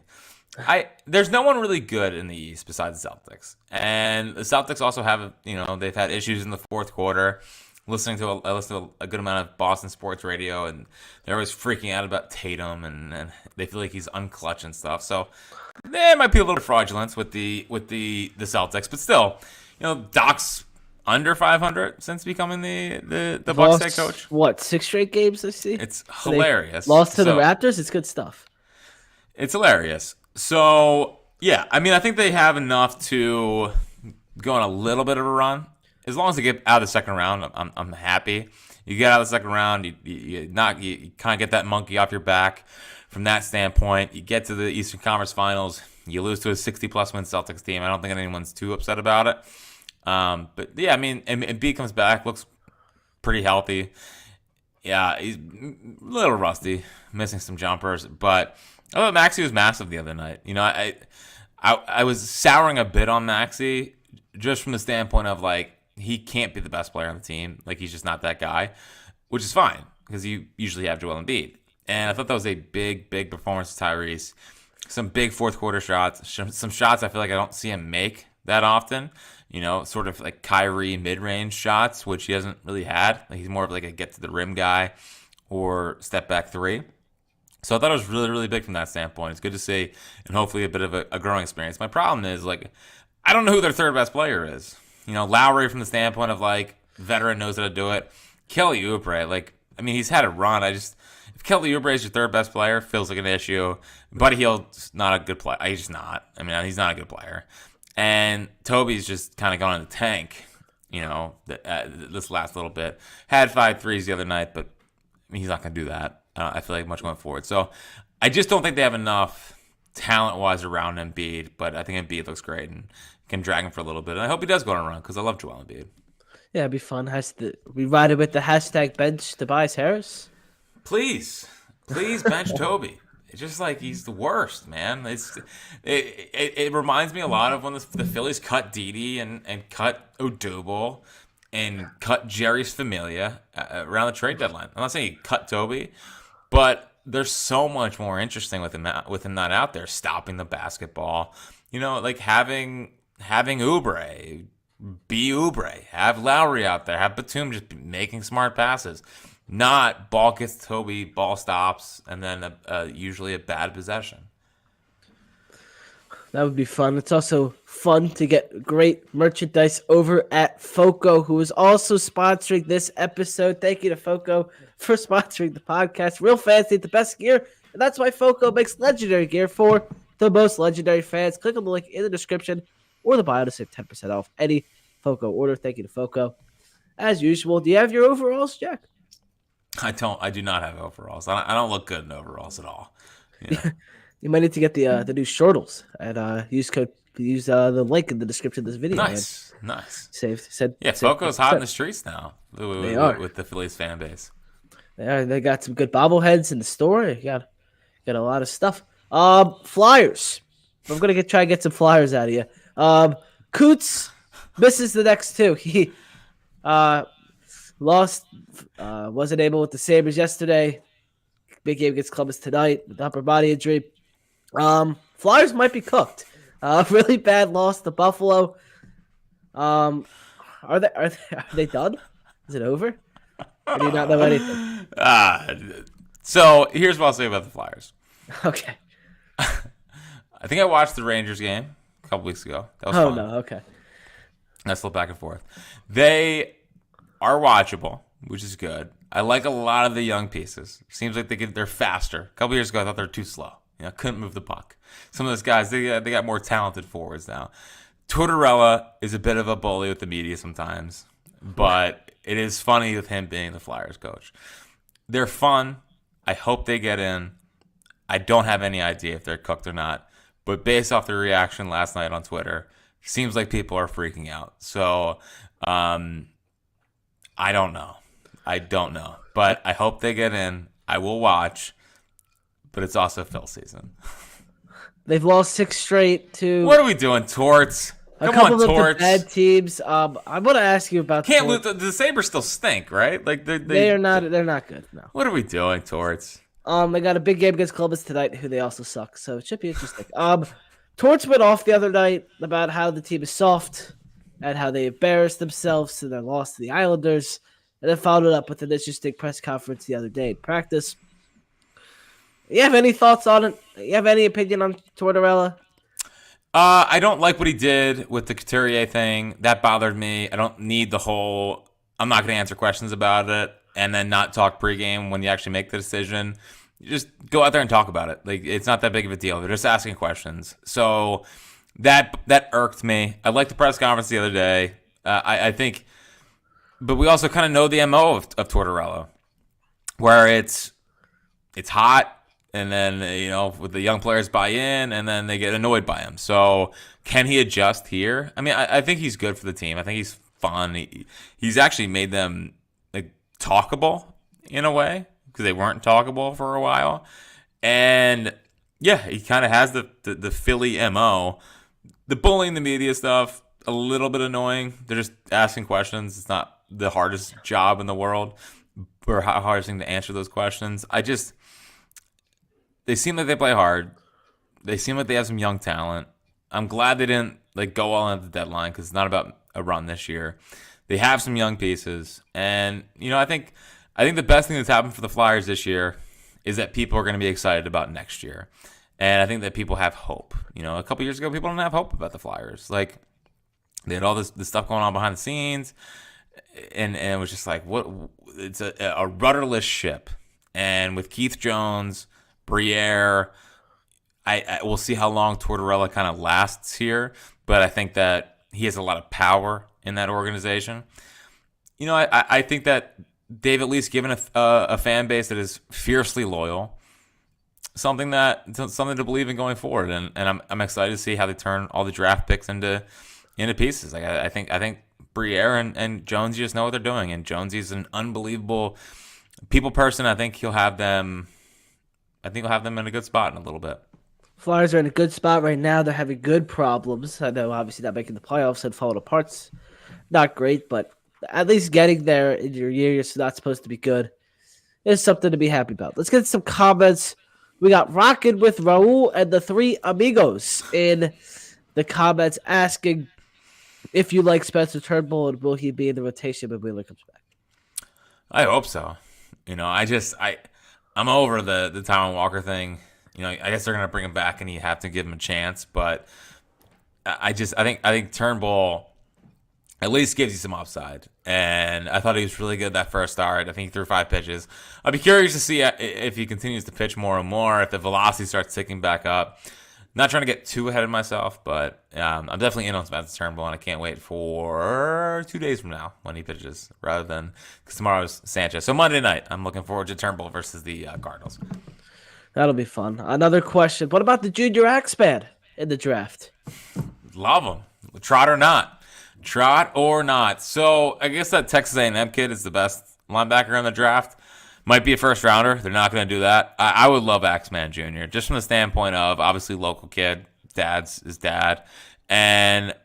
There's no one really good in the East besides the Celtics. And the Celtics also have, they've had issues in the fourth quarter. I listen to a good amount of Boston sports radio, and they're always freaking out about Tatum, and they feel like he's unclutch and stuff. So there might be a little fraudulence with the Celtics, but still, Doc's under 500 since becoming the Bucks head coach. What, 6 straight games I see? It's hilarious. Lost to the Raptors. It's good stuff. It's hilarious. So yeah, I mean, I think they have enough to go on a little bit of a run. As long as they get out of the second round, I'm happy. You get out of the second round, you kind of get that monkey off your back from that standpoint. You get to the Eastern Conference Finals, you lose to a 60-plus win Celtics team. I don't think anyone's too upset about it. But yeah, I mean, Embiid comes back, looks pretty healthy. Yeah, he's a little rusty, missing some jumpers, but I thought Maxey was massive the other night. I was souring a bit on Maxey just from the standpoint of like, he can't be the best player on the team. Like, he's just not that guy, which is fine because you usually have Joel Embiid. And I thought that was a big performance of Tyrese. Some big fourth quarter shots, some shots I feel like I don't see him make that often. Sort of like Kyrie mid-range shots, which he hasn't really had. Like, he's more of like a get to the rim guy or step back three. So I thought it was really, really big from that standpoint. It's good to see, and hopefully a bit of a growing experience. My problem is, like, I don't know who their third best player is. Lowry from the standpoint of, like, veteran knows how to do it. Kelly Oubre, like, I mean, he's had a run. If Kelly Oubre is your third best player, feels like an issue. Buddy Hield's not a good player. He's just not. I mean, he's not a good player. And Toby's just kind of gone in the tank, this last little bit. Had 5 threes the other night, but I mean, he's not going to do that. I feel like much going forward. So I just don't think they have enough talent-wise around Embiid, but I think Embiid looks great and can drag him for a little bit. And I hope he does go on a run because I love Joel Embiid. Yeah, it'd be fun. We ride it with the hashtag bench Tobias Harris. Please bench Toby. It's just like he's the worst, man. It reminds me a lot of when the Phillies cut Didi and cut Odubel and cut Jerry's Familia around the trade deadline. I'm not saying he cut Toby, but there's so much more interesting with him not out there stopping the basketball. Like having Oubre be Oubre. Have Lowry out there. Have Batum just making smart passes. Not ball gets to Toby, ball stops, and then usually a bad possession. That would be fun. It's also fun to get great merchandise over at Foco, who is also sponsoring this episode. Thank you to Foco for sponsoring the podcast. Real fans need the best gear, and that's why Foco makes legendary gear for the most legendary fans. Click on the link in the description or the bio to save 10% off any Foco order. Thank you to Foco. As usual, do you have your overalls, Jack? I do not have overalls. I don't look good in overalls at all. Yeah. You might need to get the new shortles and use the link in the description of this video. Nice. Foco's hot in the streets now. They are with the Phillies fan base. They got some good bobbleheads in the store. They got a lot of stuff. Flyers. I'm gonna try and get some flyers out of you. Coots misses the next two. He lost. Wasn't able with the Sabres yesterday. Big game against Columbus tonight with upper body injury. Flyers might be cooked. Really bad loss to Buffalo. Are they done? Is it over? Or do you not know anything? So here's what I'll say about the Flyers. Okay. I think I watched the Rangers game a couple weeks ago. That was fun. No, okay. I slipped back and forth. They are watchable, which is good. I like a lot of the young pieces. Seems like they're faster. A couple years ago, I thought they were too slow. Couldn't move the puck. Some of those guys, they got more talented forwards now. Tortorella is a bit of a bully with the media sometimes, but it is funny with him being the Flyers coach. They're fun. I hope they get in. I don't have any idea if they're cooked or not, but based off the reaction last night on Twitter, seems like people are freaking out. So I don't know. But I hope they get in. I will watch. But it's also Phil season. They've lost 6 straight to. What are we doing, Torts? Come on, Torts. Bad teams. I want to ask you about. Can't lose. The Sabres still stink, right? Like they are not. They're not good. No. What are we doing, Torts? They got a big game against Columbus tonight, who they also suck. So it should be interesting. Torts went off the other night about how the team is soft and how they embarrassed themselves and their loss to the Islanders, and then followed it up with an interesting press conference the other day in practice. You have any thoughts on it? You have any opinion on Tortorella? I don't like what he did with the Couturier thing. That bothered me. I don't need the whole, I'm not going to answer questions about it and then not talk pregame when you actually make the decision. You just go out there and talk about it. Like, it's not that big of a deal. They're just asking questions. So that irked me. I liked the press conference the other day. I think, but we also kind of know the MO of Tortorella, where it's hot. And then, with the young players buy in, and then they get annoyed by him. So can he adjust here? I mean, I think he's good for the team. I think he's fun. He's actually made them talkable in a way because they weren't talkable for a while. And, yeah, he kind of has the Philly MO. The bullying the media stuff, a little bit annoying. They're just asking questions. It's not the hardest job in the world or hardest thing to answer those questions. They seem like they play hard. They seem like they have some young talent. I'm glad they didn't go all in at the deadline because it's not about a run this year. They have some young pieces, and I think the best thing that's happened for the Flyers this year is that people are going to be excited about next year, and I think that people have hope. A couple years ago, people didn't have hope about the Flyers. Like, they had all this stuff going on behind the scenes, and it was just like, what? It's a rudderless ship, and with Keith Jones, Briere, we'll see how long Tortorella kind of lasts here, but I think that he has a lot of power in that organization. I think that they've at least given a fan base that is fiercely loyal something to believe in going forward, and I'm excited to see how they turn all the draft picks into pieces. I think Briere and Jones just know what they're doing, and Jonesy's an unbelievable people person. I think he'll have them in a good spot in a little bit. Flyers are in a good spot right now. They're having good problems. I know, obviously, not making the playoffs and falling apart's not great, but at least getting there in your year you're not supposed to be good is something to be happy about. Let's get some comments. We got Rockin' with Raul and the Three Amigos in the comments asking, if you like Spencer Turnbull, and will he be in the rotation when Wheeler comes back? I hope so. I'm over the Taiwan Walker thing. I guess they're gonna bring him back, and you have to give him a chance. But I think Turnbull at least gives you some upside. And I thought he was really good that first start. I think he threw 5 pitches. I'd be curious to see if he continues to pitch more and more, if the velocity starts ticking back up. Not trying to get too ahead of myself, but I'm definitely in on Spencer Turnbull, and I can't wait for 2 days from now when he pitches, rather than because tomorrow's Sanchez. So Monday night, I'm looking forward to Turnbull versus the Cardinals. That'll be fun. Another question: what about the Junior Axeman in the draft? Love him, trot or not. So I guess that Texas A&M kid is the best linebacker in the draft. Might be a first rounder. They're not going to do that. I would love Axeman Jr. just from the standpoint of obviously local kid, dad's his dad, and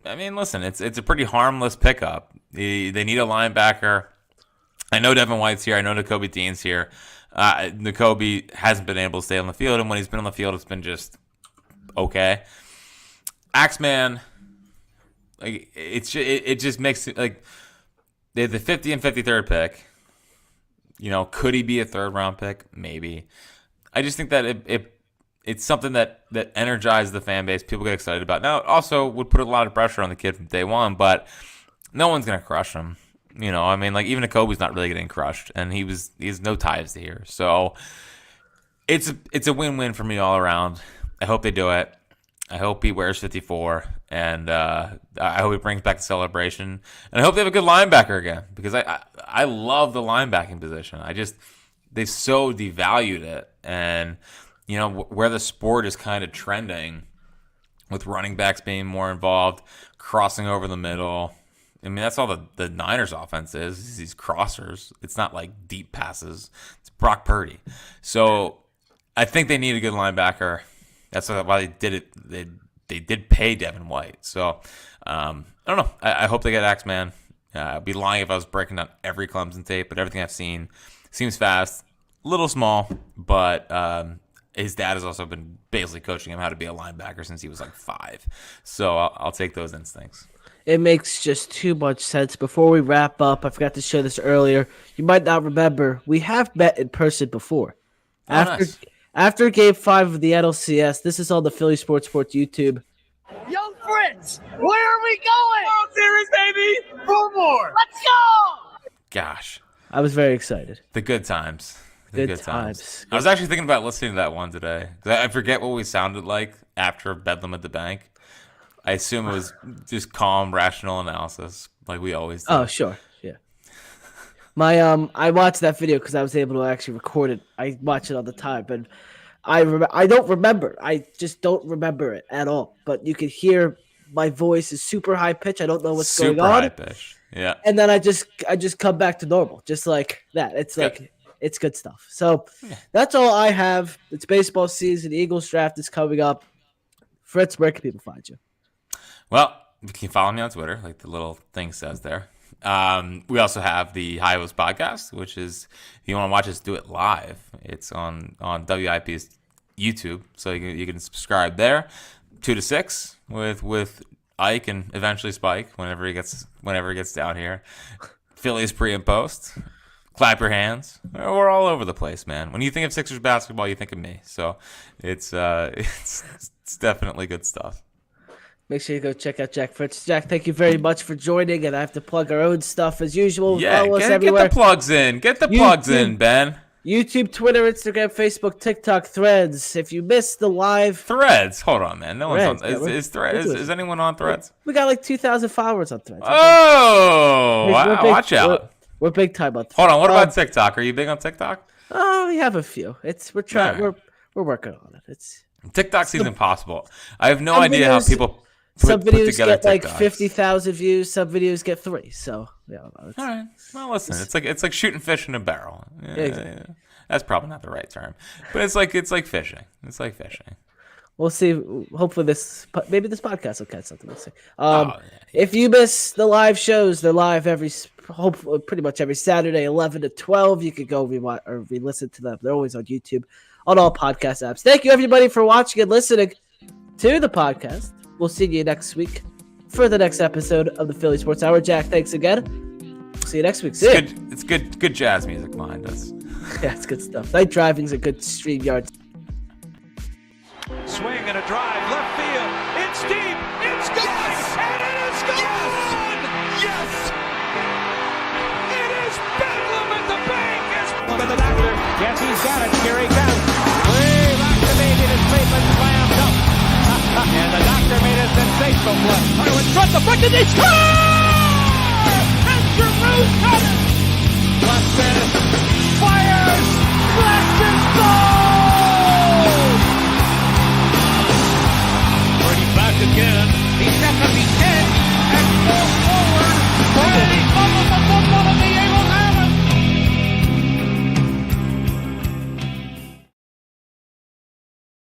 I mean, listen, it's a pretty harmless pickup. They need a linebacker. I know Devin White's here. I know Nakobe Dean's here. Nakobe hasn't been able to stay on the field, and when he's been on the field, it's been just okay. Axeman, like it just makes it like they have the 50 and 53rd pick. Could he be a 3rd round pick? Maybe. I just think that it's something that energizes the fan base. People get excited about. Now, it also would put a lot of pressure on the kid from day one, but no one's gonna crush him. Even Nakobe's not really getting crushed, and he has no ties to here. So it's a win-win for me all around. I hope they do it. I hope he wears 54, and I hope he brings back the celebration. And I hope they have a good linebacker again, because I love the linebacking position. They've so devalued it, and where the sport is kind of trending with running backs being more involved, crossing over the middle. I mean, that's all the Niners offense is these crossers. It's not like deep passes. It's Brock Purdy. So I think they need a good linebacker. That's why they did it. They did pay Devin White. So I don't know. I hope they get Axeman. I'd be lying if I was breaking down every Clemson tape, but everything I've seen seems fast, a little small, but his dad has also been basically coaching him how to be a linebacker since he was like 5. So I'll take those instincts. It makes just too much sense. Before we wrap up, I forgot to show this earlier. You might not remember, we have met in person before. Nice. After Game 5 of the NLCS, this is on the Philly Sports Youtube. Young Fritz, where are we going? World Series, baby! Fillmore, let's go! Gosh. I was very excited. The good times. Good times. I was actually thinking about listening to that one today. I forget what we sounded like after Bedlam at the Bank. I assume it was just calm, rational analysis, like we always do. Oh, sure. Yeah. I watched that video because I was able to actually record it. I watched it all the time, but I don't remember. I just don't remember it at all. But you can hear my voice is super high pitch. I don't know what's going on. Super high pitch. Yeah. And then I just come back to normal, just like that. It's good. Like it's good stuff. So that's all I have. It's baseball season. The Eagles draft is coming up. Fritz, where can people find you? Well, you can follow me on Twitter, like the little thing says there. We also have the High Hopes podcast, which is, if you want to watch us do it live, it's on WIP's YouTube, so you can subscribe there. 2 to 6 with Ike and eventually Spike whenever he gets down here. Phillies pre and post. Clap your hands. We're all over the place, man. When you think of Sixers basketball, you think of me. So it's definitely good stuff. Make sure you go check out Jack Fritz. Jack, thank you very much for joining, and I have to plug our own stuff as usual. Yeah, get the plugs in. Get the plugs in, Ben. YouTube, Twitter, Instagram, Facebook, TikTok, Threads. If you missed the live Threads, hold on, man. No Threads, one's on. Is anyone on Threads? We got like 2,000 followers on Threads. Oh, wow, watch out. We're big time on Threads. Hold on, what about TikTok? Are you big on TikTok? Oh, we have a few. We're trying. Right. We're working on it. TikTok seems impossible. I have no idea how people. Some videos get like TikToks. 50,000 views. Some videos get 3. So yeah. All right. Well, listen, it's like shooting fish in a barrel. Yeah, exactly. That's probably not the right term, but it's like fishing. It's like fishing. We'll see. Hopefully maybe this podcast will catch something. We'll see. If you miss the live shows, they're live pretty much every Saturday, 11 to 12. You could go re-listen to them. They're always on YouTube, on all podcast apps. Thank you everybody for watching and listening to the podcast. We'll see you next week. for the next episode of the Philly Sports Hour. Jack, thanks again. See you next week. See ya. It's good jazz music behind us. Yeah, it's good stuff. Night driving's a good stream yard. Swing and a drive, left field. It's deep. It's gone. Yes. And it is gone. Yes. It is bedlam at the bank. One of the doctor. Yes, he's got it. Here he comes. Way rock the baby. His Cleveland slammed up. And the doctor made a sensational play. Harwood struck the front. Did he score?